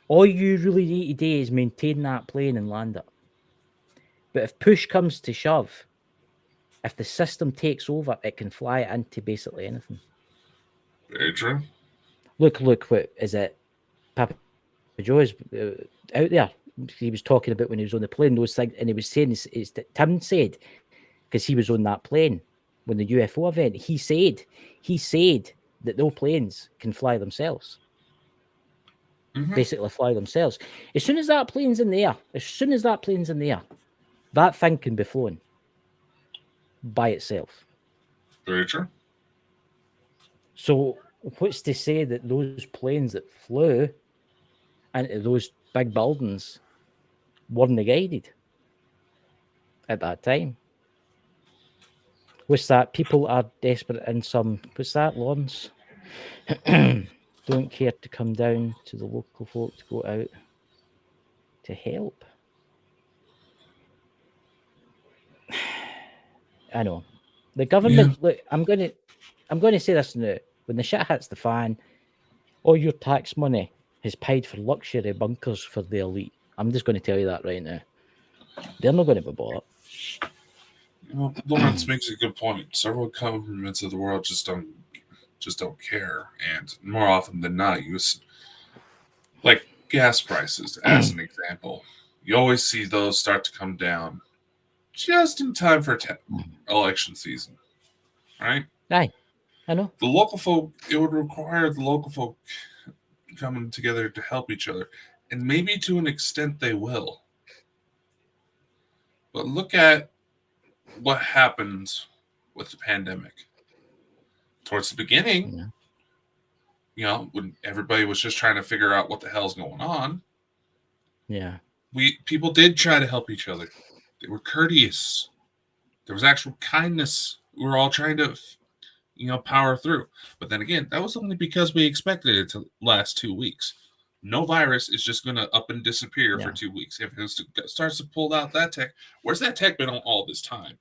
All you really need to do is maintain that plane and land it. But if push comes to shove, if the system takes over, it can fly it into basically anything. Very true. Look, what is it? Papa Joe is out there. He was talking about when he was on the plane, those things, and he was saying, it's that Tim said, because he was on that plane when the UFO event, he said that those planes can fly themselves. Mm-hmm. Basically fly themselves. As soon as that plane's in the air, that thing can be flown by itself. Very true. So what's to say that those planes that flew into those big buildings weren't guided at that time? What's that? People are desperate in some. What's that, Lawrence? Don't care to come down to the local folk to go out to help. I know. The Yeah. government, look, I'm gonna say this now. When the shit hits the fan, all your tax money is paid for luxury bunkers for the elite. I'm just going to tell you that right now. They're not going to be bought. Lawrence makes a good point. Several governments of the world just don't care, and more often than not, use like gas prices as an example. You always see those start to come down just in time for election season, right? Aye, I know. The local folk, it would require the local folk coming together to help each other, and maybe to an extent they will. But look at what happened with the pandemic. Towards the beginning, Yeah. when everybody was just trying to figure out what the hell's going on, Yeah. people did try to help each other. They were courteous. There was actual kindness. We were all trying to, power through. But then again, that was only because we expected it to last 2 weeks. No virus is just going to up and disappear for Yeah. 2 weeks. If it starts to pull out that tech, where's that tech been all this time?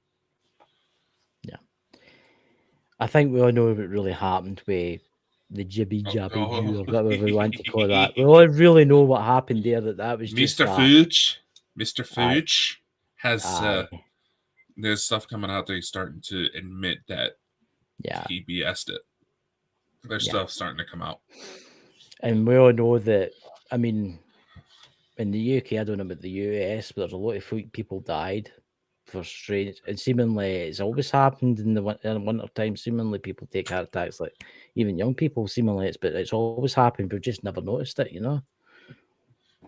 Yeah. I think we all know what really happened with the jibby jabby Oh, do or whatever we want to call that. We all really know what happened there. That was just Mr. that. Fooch, Mr. Aye. Fooch has Aye. there's stuff coming out that he's starting to admit that Yeah. he BS'd it. There's Yeah. stuff starting to come out. And we all know that, I mean, in the UK, I don't know about the US, but there's a lot of people died for strange, and seemingly it's always happened in the winter time. Seemingly, people take heart attacks, like even young people. Seemingly, it's always happened. We've just never noticed it, you know.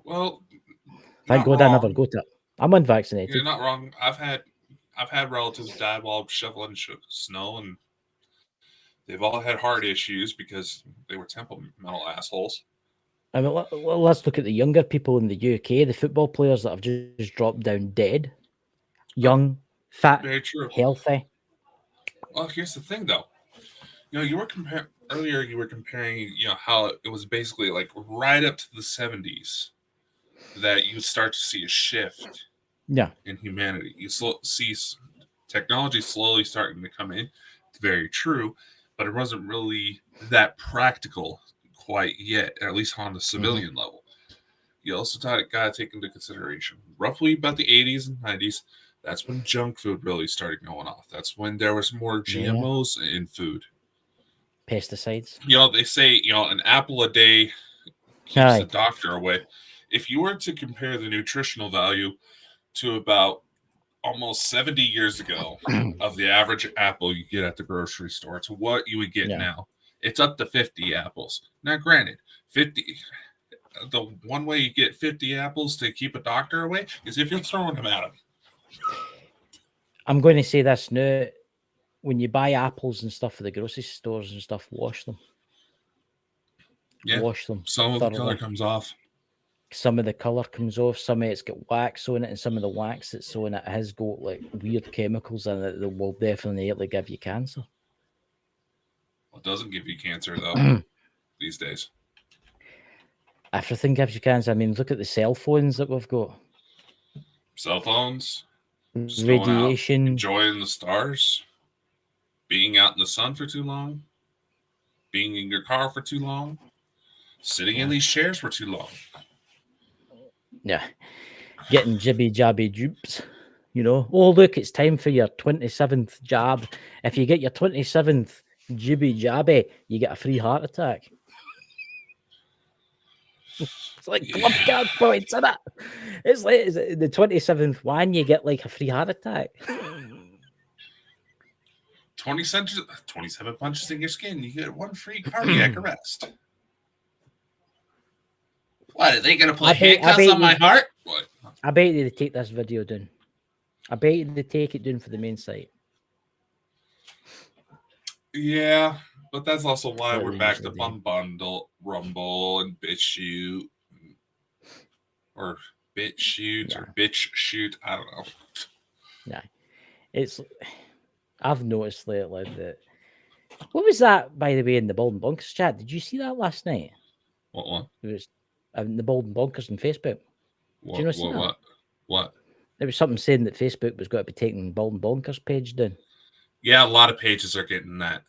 Well, Thank not God I never wrong. got it. I'm You're unvaccinated. not wrong. I've had relatives die while shoveling snow, and they've all had heart issues because they were temperamental assholes. I mean, let's look at the younger people in the UK, the football players that have just dropped down dead, Oh, young, fat, very true. healthy. Well, here's the thing, though. You were comparing earlier. You were comparing, how it was basically like right up to the '70s that you start to see a shift Yeah. in humanity. You see technology slowly starting to come in. It's very true, but it wasn't really that practical quite yet, at least on the Hmm. civilian level. You also got to take into consideration roughly about the '80s and '90s. That's when junk food really started going off. That's when there was more Yeah. GMOs in food. Pesticides. They say, an apple a day keeps the Aye. doctor away. If you were to compare the nutritional value to about almost 70 years ago of the average apple you get at the grocery store to what you would get Yeah. now, it's up to 50 apples. Now, granted, 50. The one way you get 50 apples to keep a doctor away is if you're throwing them at them. I'm going to say this now. When you buy apples and stuff for the grocery stores and stuff, wash them. Yeah, Wash them some of the color thoroughly. comes off. Some of the colour comes off, some of it's got wax on it, and some of the wax that's on it has got like weird chemicals in it that will definitely give you cancer. Well, it doesn't give you cancer, though, these days. Everything gives you cancer. I mean, look at the cell phones that we've got. Cell phones, just going out, Radiation. enjoying the stars, being out in the sun for too long, being in your car for too long, sitting in Yeah. these chairs for too long. Yeah. Getting jibby jabby dupes. You know, oh, look, it's time for your 27th jab. If you get your 27th jibby jabby, you get a free heart attack. It's like club card points, isn't it? It's like is it the 27th one, you get like a free heart attack. 27 punches in your skin, you get one free cardiac arrest. What, are they going to put handcuffs on my heart? What? I bet you they take this video down. I bet you they take it down for the main site. Yeah, but that's also why What we're they backed usually up do. on Bundle, Rumble, and BitChute. Or BitChute Yeah. or Bitch Shoot. I don't know. Yeah. It's I've noticed lately that what was that, by the way, in the Bald and Bonkers chat? Did you see that last night? What one? It was the Bald and Bonkers on Facebook. Did you not see that? What? There was something saying that Facebook was going to be taking Bald and Bonkers page down. Yeah, a lot of pages are getting that.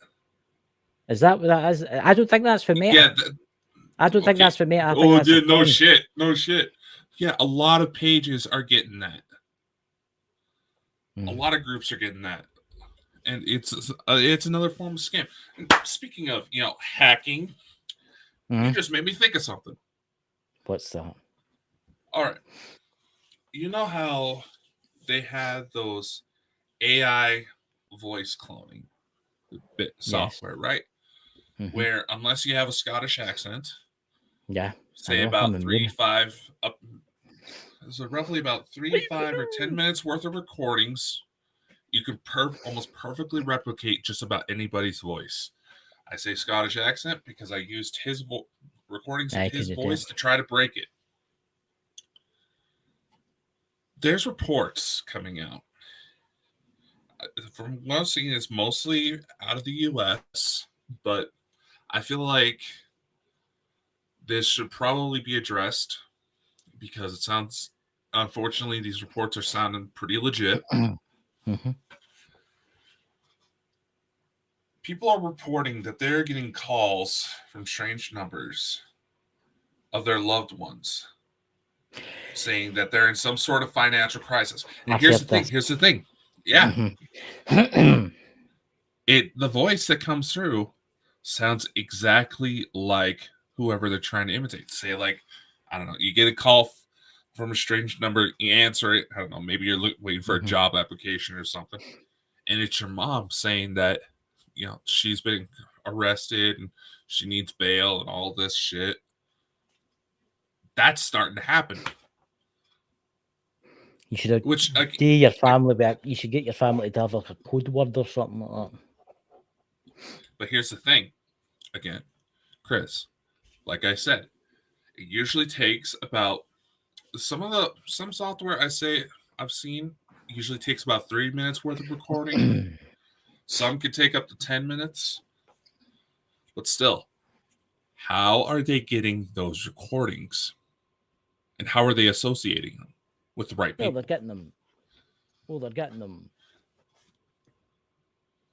Is that what that is? I don't think that's for Meta. Yeah, I don't think that's for Meta. I think oh, that's dude, no thing. shit, no shit. Yeah, a lot of pages are getting that. A lot of groups are getting that, and it's another form of scam. And speaking of hacking, you just made me think of something. What's that? All right, you know how they had those AI voice cloning bit software, right? Where unless you have a Scottish accent, yeah, say about 3-5 up, so roughly about 3, 5, or 10 minutes worth of recordings, you can almost perfectly replicate just about anybody's voice. I say Scottish accent because I used his recordings of his voice to try to break it. There's reports coming out. From what I've seen, it's mostly out of the U.S., but I feel like this should probably be addressed because it sounds, unfortunately, these reports are sounding pretty legit. People are reporting that they're getting calls from strange numbers of their loved ones saying that they're in some sort of financial crisis. And here's the thing. Yeah. The voice that comes through sounds exactly like whoever they're trying to imitate. Say, like, I don't know, you get a call from a strange number, you answer it. I don't know, maybe you're waiting for a job application or something, and it's your mom saying that she's been arrested and she needs bail and all this shit. That's starting to happen. You should do your family back. You should get your family to have like a code word or something like that. But here's the thing, again, Chris, like I said, it usually takes about some software I've seen usually takes about 3 minutes worth of recording. Some can take up to 10 minutes. But still, how are they getting those recordings? And how are they associating them with the right people? They're getting them. Well, they're getting them.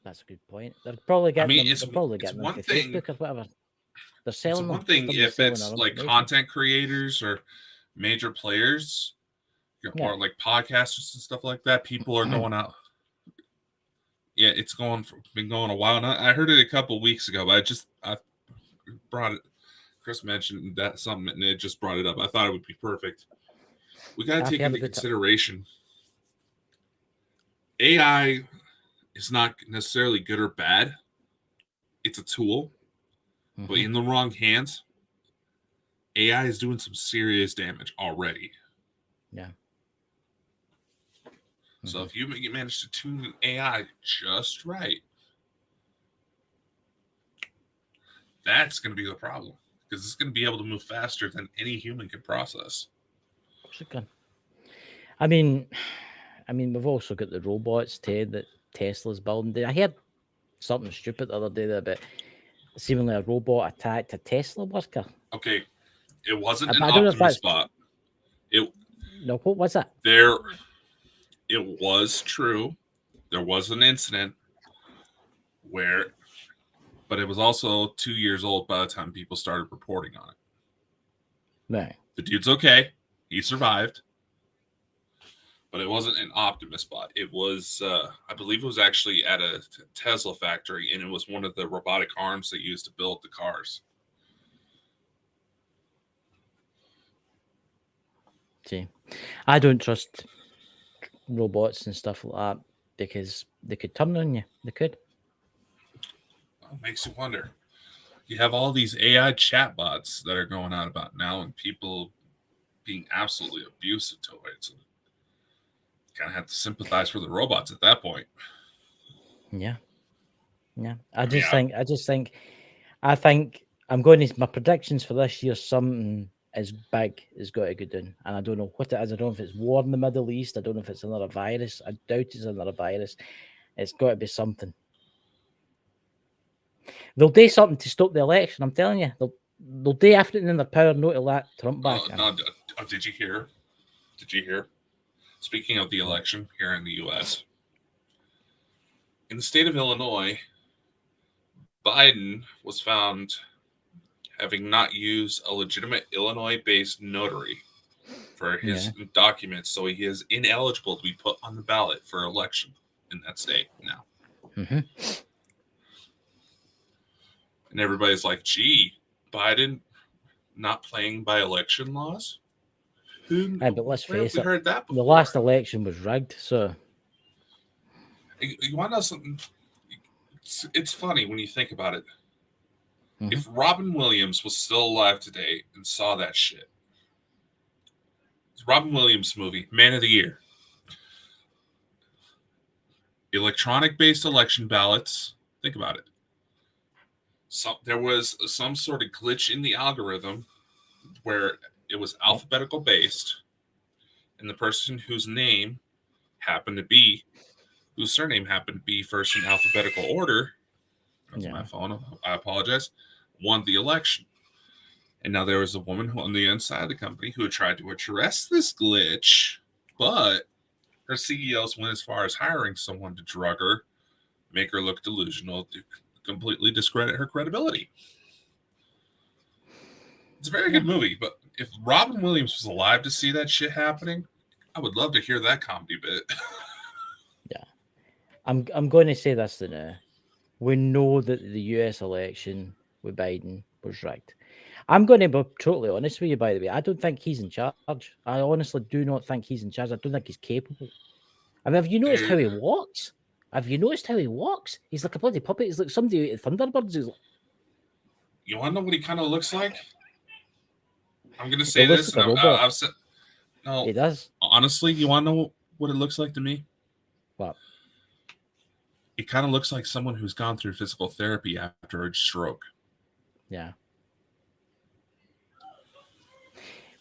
That's a good point. They're probably getting them. They're probably getting them through Facebook or whatever. They're selling them. It's one thing if it's like content creators or major players, or like podcasters and stuff like that. People are going out. Yeah, it's been going a while now. I heard it a couple weeks ago, but I brought it. Chris mentioned that something, and it just brought it up. I thought it would be perfect. We got to take into consideration AI is not necessarily good or bad. It's a tool, but in the wrong hands, AI is doing some serious damage already. Yeah. So if you manage to tune AI just right, that's going to be the problem, because it's going to be able to move faster than any human can process. Of course it can. I mean, we've also got the robots too that Tesla's building. I heard something stupid the other day about seemingly a robot attacked a Tesla worker. Okay, it wasn't an Optimus bot. No, what was it? It was true. There was an incident but it was also 2 years old by the time people started reporting on it. Right. The dude's okay. He survived, but it wasn't an Optimus bot. It was, I believe, it was actually at a Tesla factory, and it was one of the robotic arms they used to build the cars. See, I don't trust robots and stuff like that because they could turn on you. They could. It makes you wonder. You have all these AI chatbots that are going on about now, and people being absolutely abusive to it. So kind of have to sympathize for the robots at that point. Yeah, yeah. I mean, I think I'm going to my predictions for this year. Something as big has got to go down, and I don't know what it is. I don't know if it's war in the Middle East. I don't know if it's another virus. I doubt it's another virus. It's got to be something. They'll do something to stop the election. I'm telling you, they'll do everything in their power not to let Trump back in. No, did you hear? Did you hear? Speaking of the election here in the U.S., in the state of Illinois, Biden was found having not used a legitimate Illinois-based notary for his documents, so he is ineligible to be put on the ballot for election in that state now. Mm-hmm. And everybody's like, gee, Biden not playing by election laws? But let's face it, heard that before? The last election was rigged, so... You want to know something? It's funny when you think about it. Mm-hmm. If Robin Williams was still alive today and saw that shit, it's Robin Williams movie, Man of the Year. Electronic-based election ballots. Think about it. So there was some sort of glitch in the algorithm where it was alphabetical based, and the person whose name happened to be, whose surname happened to be first in alphabetical order, that's my phone, I apologize, won the election. And now there was a woman on the inside of the company who tried to address this glitch, but her CEOs went as far as hiring someone to drug her, make her look delusional, to completely discredit her credibility. It's a very good movie, but if Robin Williams was alive to see that shit happening, I would love to hear that comedy bit. Yeah. I'm going to say this now. We know that the US election with Biden was rigged. I'm going to be totally honest with you, by the way. I don't think he's in charge. I honestly do not think he's in charge. I don't think he's capable. I mean, have you noticed how he walks? Have you noticed how he walks? He's like a bloody puppet. He's like somebody at Thunderbirds. Like... You want to know what he kind of looks like? I'm going to say this, and I've said... No, he does. Honestly, you want to know what it looks like to me? What? It kind of looks like someone who's gone through physical therapy after a stroke. Yeah.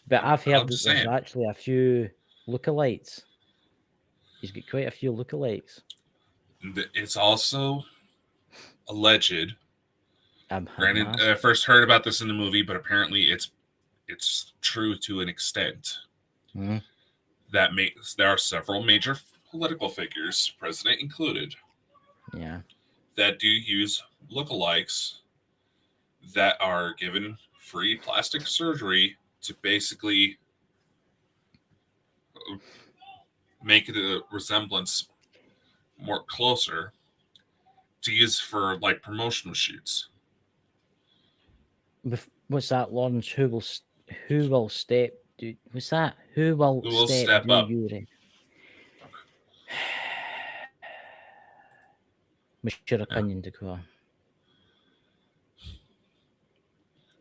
But I've heard that there's actually a few lookalikes. He's got quite a few lookalikes. It's also alleged. Granted, I first heard about this in the movie, but apparently it's true to an extent. Mm-hmm. There are several major political figures, president included, that do use lookalikes that are given free plastic surgery to basically make the resemblance more closer to use for like promotional shoots. What's that, Lawrence? Who will step? What's that? Who will step up? What's your opinion, Dakota?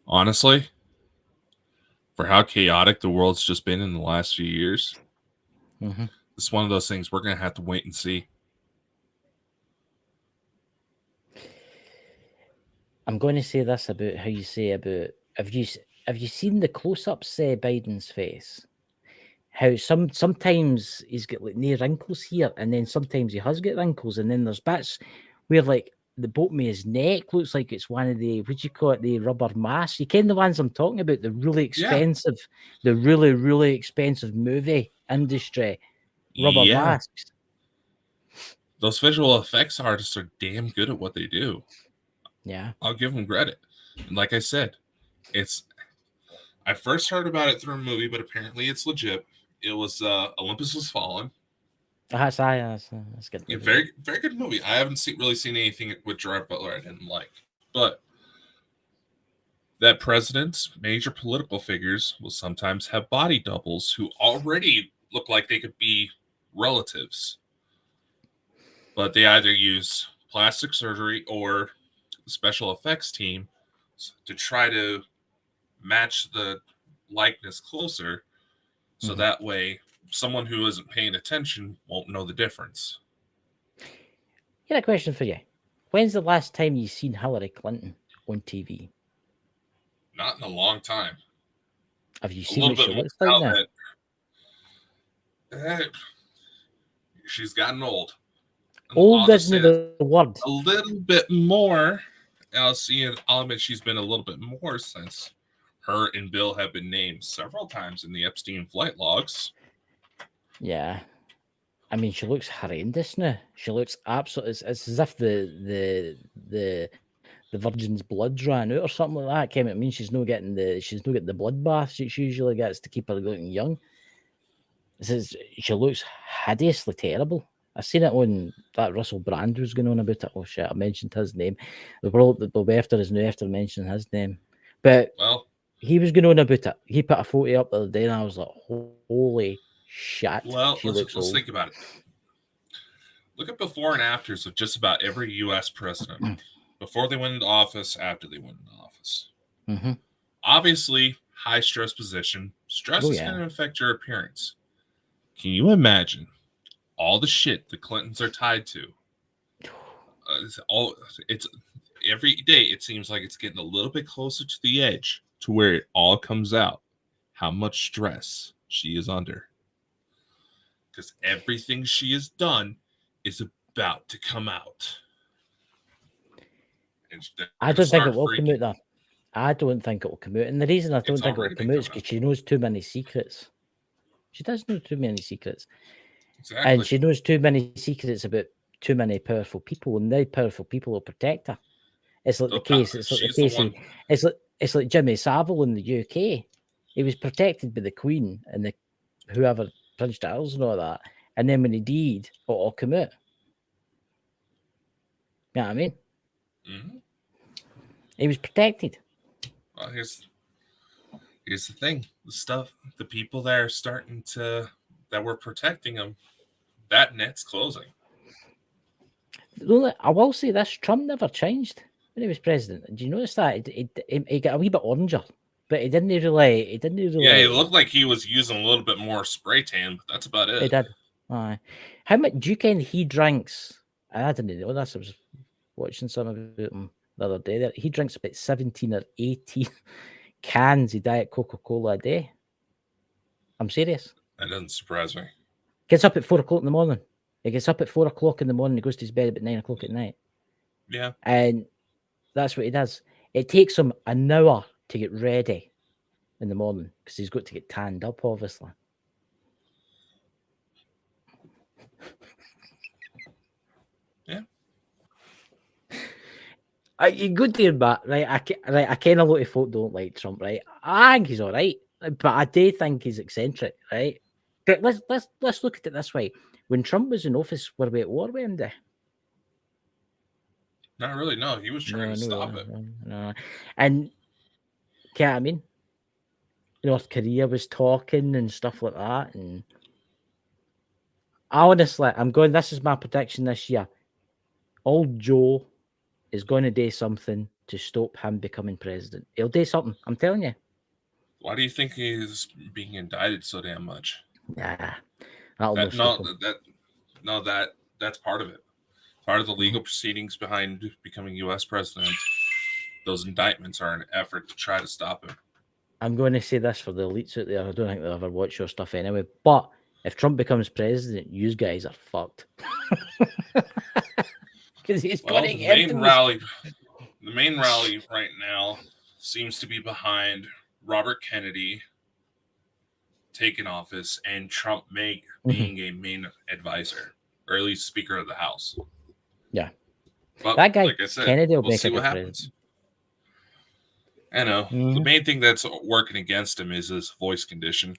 Honestly, for how chaotic the world's just been in the last few years, it's one of those things we're going to have to wait and see. I'm going to say this about how you say about have you seen the close-ups say Biden's face? How sometimes he's got like no wrinkles here, and then sometimes he has got wrinkles, and then there's bits where like the bottom of his neck looks like it's one of the, what do you call it, the rubber masks. You ken the ones I'm talking about, the really expensive, the really, really expensive movie industry rubber masks. Those visual effects artists are damn good at what they do. Yeah. I'll give them credit. And like I said, I first heard about it through a movie, but apparently it's legit. It was Olympus Has Fallen. That's good. Yeah, very good movie. I haven't really seen anything with Gerard Butler I didn't like, but that presidents, major political figures, will sometimes have body doubles who already look like they could be relatives, but they either use plastic surgery or special effects team to try to match the likeness closer, so that way someone who isn't paying attention won't know the difference. Here, a question for you. When's the last time you seen Hillary Clinton on TV? Not in a long time. Have you A seen little what bit she more looks like now? She's gotten old. Old I'll just say isn't this: the word. a little bit more. I'll admit she's been a little bit more since her and Bill have been named several times in the Epstein flight logs. Yeah. I mean, she looks horrendous now. She looks absolutely. It's as if the virgin's blood's ran out or something like that. Came. I mean, she's not getting the blood bath she usually gets to keep her looking young. She looks hideously terrible. I seen it on that Russell Brand was going on about it. Oh shit! I mentioned his name. They'll be after his new after mentioning his name, but Well, he was going on about it. He put a photo up the other day, and I was like, "Holy shit!" She looks let's old. think about it. Look at before and afters of just about every U.S. president. Before they went into office, after they went into office. Mm-hmm. Obviously, high stress position. Stress Oh is yeah. going to affect your appearance. Can you imagine all the shit the Clintons are tied to? It's every day. It seems like it's getting a little bit closer to the edge to where it all comes out. How much stress she is under, because everything she has done is about to come out, and they're I going to don't think it start will come freaking. out though. I don't think it will come out, and the reason I don't It's think it will already come been out is coming because out. she knows too many secrets. She does know too many secrets, and Exactly. she knows too many secrets about too many powerful people, and they powerful people will protect her. It's like the case. It's like the She's the case. one. It's like Jimmy Savile in the UK. He was protected by the Queen and the whoever Prince Charles and all that, and then when he died, it all came out. You know what I mean? Mm-hmm. He was protected. Well, here's the thing: the people that are that were protecting him, that net's closing. I will say this: Trump never changed when he was president. Did you notice that? He got a wee bit oranger, but he didn't really. He didn't really. Yeah, he looked like he was using a little bit more spray tan, but that's about He it. did. Aye. How much do you ken he drinks? I didn't know this. I was watching something about him the other day. That he drinks about 17 or 18 cans of Diet Coca-Cola a day. I'm serious. That doesn't surprise me. Gets up at 4 o'clock in the morning. He gets up at 4 o'clock in the morning. He goes to his bed about 9 o'clock at night, Yeah, and that's what he does. It takes him an hour to get ready in the morning because he's got to get tanned up, obviously. yeah. You good to admit, right? I ken a lot of folk don't like Trump, right? I think he's all right, but I do think he's eccentric, right? But let's look at it this way: when Trump was in office, were we at war with him? There? Not really. No, he was trying to stop it. No. And you know what I mean? North Korea was talking and stuff like that, and honestly, I'm going. This is my prediction this year. Old Joe is going to do something to stop him becoming president. He'll do something. I'm telling you. Why do you think he's being indicted so damn much? Nah, that'll That not stop him. that's part of it. Part of the legal proceedings behind becoming U.S. president. Those indictments are an effort to try to stop him. I'm going to say this for the elites out there. I don't think they'll ever watch your stuff anyway. But if Trump becomes president, you guys are fucked. Because he's going to get the main rally right now seems to be behind Robert Kennedy taking office and Trump being a main advisor, or at least Speaker of the House. Yeah. But That guy, like I said, Kennedy, will we'll make see a what good happens. president. I know. The main thing that's working against him is his voice condition.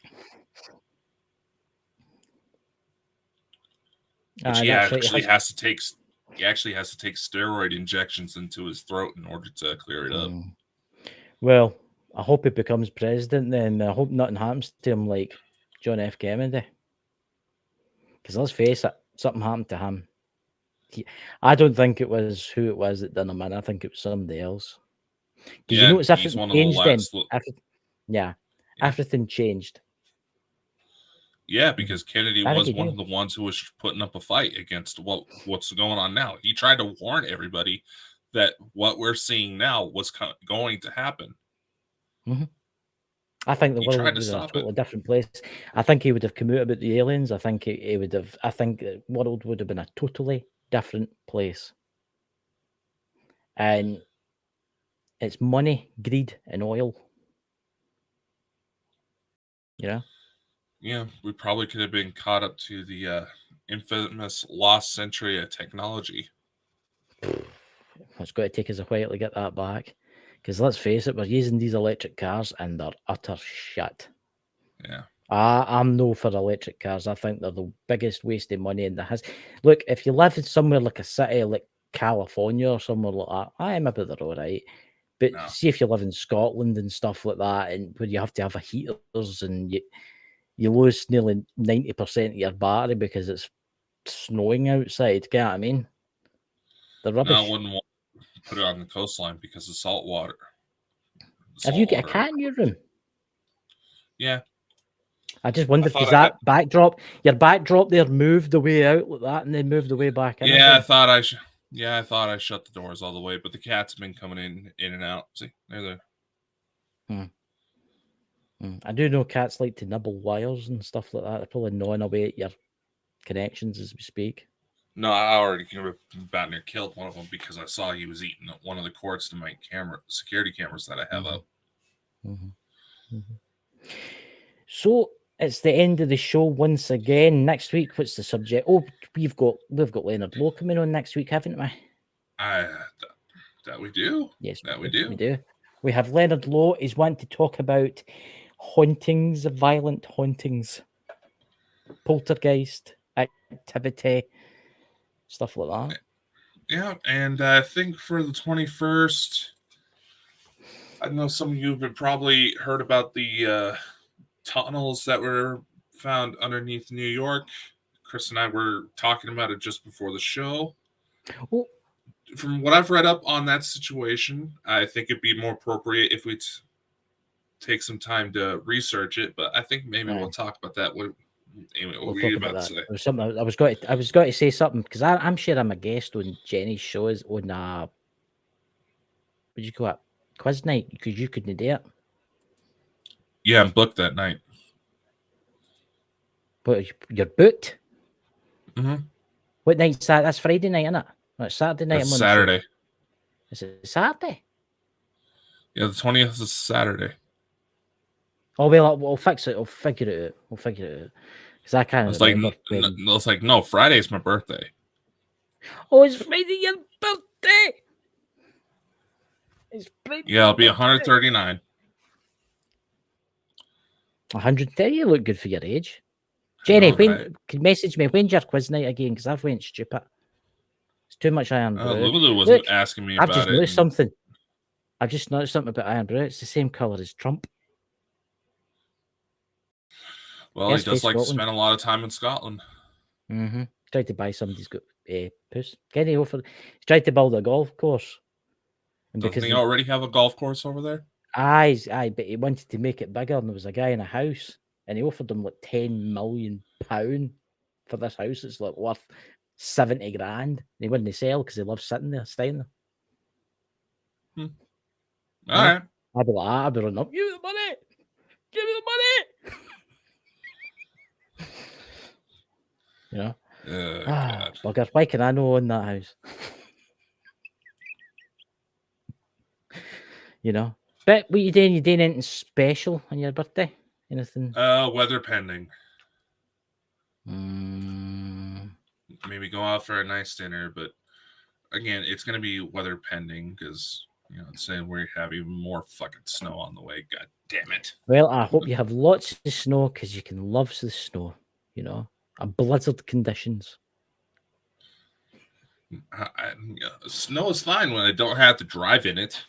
Which he actually has to take steroid injections into his throat in order to clear it up. Well, I hope he becomes president then. I hope nothing happens to him like John F. Kennedy. Because let's face it, something happened to him. I don't think it was who it was that done him in. I think it was somebody else. Because you notice everything changed then. Everything changed. Yeah, because Kennedy was one of the ones who was putting up a fight against what's going on now. He tried to warn everybody that what we're seeing now was going to happen. I think the world would be in a totally different place. I think he would have come out about the aliens. I think he would have. I think the world would have been a totally different place. And it's money, greed, and oil. Yeah, we probably could have been caught up to the infamous lost century of technology. It's going to take us a while to get that back. Because let's face it, we're using these electric cars and they're utter shit. Yeah. I'm no for electric cars. I think they're the biggest waste of money in the history. Look, if you live in somewhere like a city like California or somewhere like that, maybe they're all right. But see if you live in Scotland and stuff like that, and where you have to have a heaters and you lose nearly 90% of your battery because it's snowing outside. You know what I mean? The rubbish. No, I wouldn't want to put it on the coastline because of salt water. Have you got a cat in your room? Yeah. I just wondered, because that backdrop, your backdrop there moved away out like that and then moved away back in. Yeah, I thought I shut the doors all the way, but the cats have been coming in and out. See, they're there. I do know cats like to nibble wires and stuff like that. They're probably gnawing away at your connections as we speak. No, I already about near killed one of them because I saw he was eating one of the cords to my security cameras that I have up. So it's the end of the show once again. Next week, what's the subject? Oh, we've got Leonard Lowe coming on next week, haven't we? That we do. Yes, that we do. We do. We have Leonard Lowe. He's wanting to talk about hauntings, violent hauntings, poltergeist activity, stuff like that. Yeah, and I think for the 21st, I know some of you have probably heard about the tunnels that were found underneath New York. Chris and I were talking about it just before the show. Well, from what I've read up on that situation, I think it'd be more appropriate if we take some time to research it. But I think maybe we'll talk about that. Anyway, what were you about to say? There was something I was going to say something because I'm sure I'm a guest on Jenny's shows on what you call it, quiz night, because you couldn't do it. Yeah, I'm booked that night. But you're booked? Mm-hmm. What night's that? That's Friday night, isn't it? No, it's Saturday night. That's Saturday. Is it Saturday? Yeah, the 20th is Saturday. Oh, well, we'll fix it. We'll figure it out. Because I can't remember. It's like, no, Friday's my birthday. Oh, it's Friday your birthday. It's Friday. Yeah, I'll be 139. 130? You look good for your age. Jenny, can you message me when's your quiz night again? Because I've went stupid. It's too much Iron Brew. Lulu was asking me about it. I've just noticed something about Iron Brew. It's the same colour as Trump. Well, he does like to spend a lot of time in Scotland. Tried to buy somebody's puss. Kenny He tried to build a golf course. Doesn't he already have a golf course over there? Aye, but he wanted to make it bigger, and there was a guy in a house, and he offered him like £10 million for this house. It's like worth 70 grand. And he wouldn't sell because he loves sitting there, staying there. All right. I'd be like, I'd be running up. Give me the money. Give me the money. You know? God. Bugger. Why can I not own that house? You know? But what you doing? You doing anything special on your birthday? Anything? Weather pending. Maybe go out for a nice dinner, but again, it's going to be weather pending because say we have even more fucking snow on the way. God damn it. Well, I hope you have lots of snow because you can love the snow, and blizzard conditions. Snow is fine when I don't have to drive in it.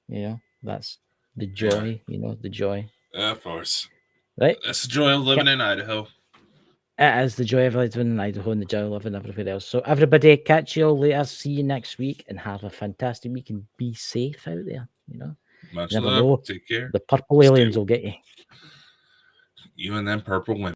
Yeah, that's the joy, the joy. Of course. Right? That's the joy of living in Idaho. It is the joy of living in Idaho and the joy of living everywhere else. So everybody, catch you all later. See you next week and have a fantastic week and be safe out there. Much You never love. know. Take care. The purple aliens will get you. You and them purple women.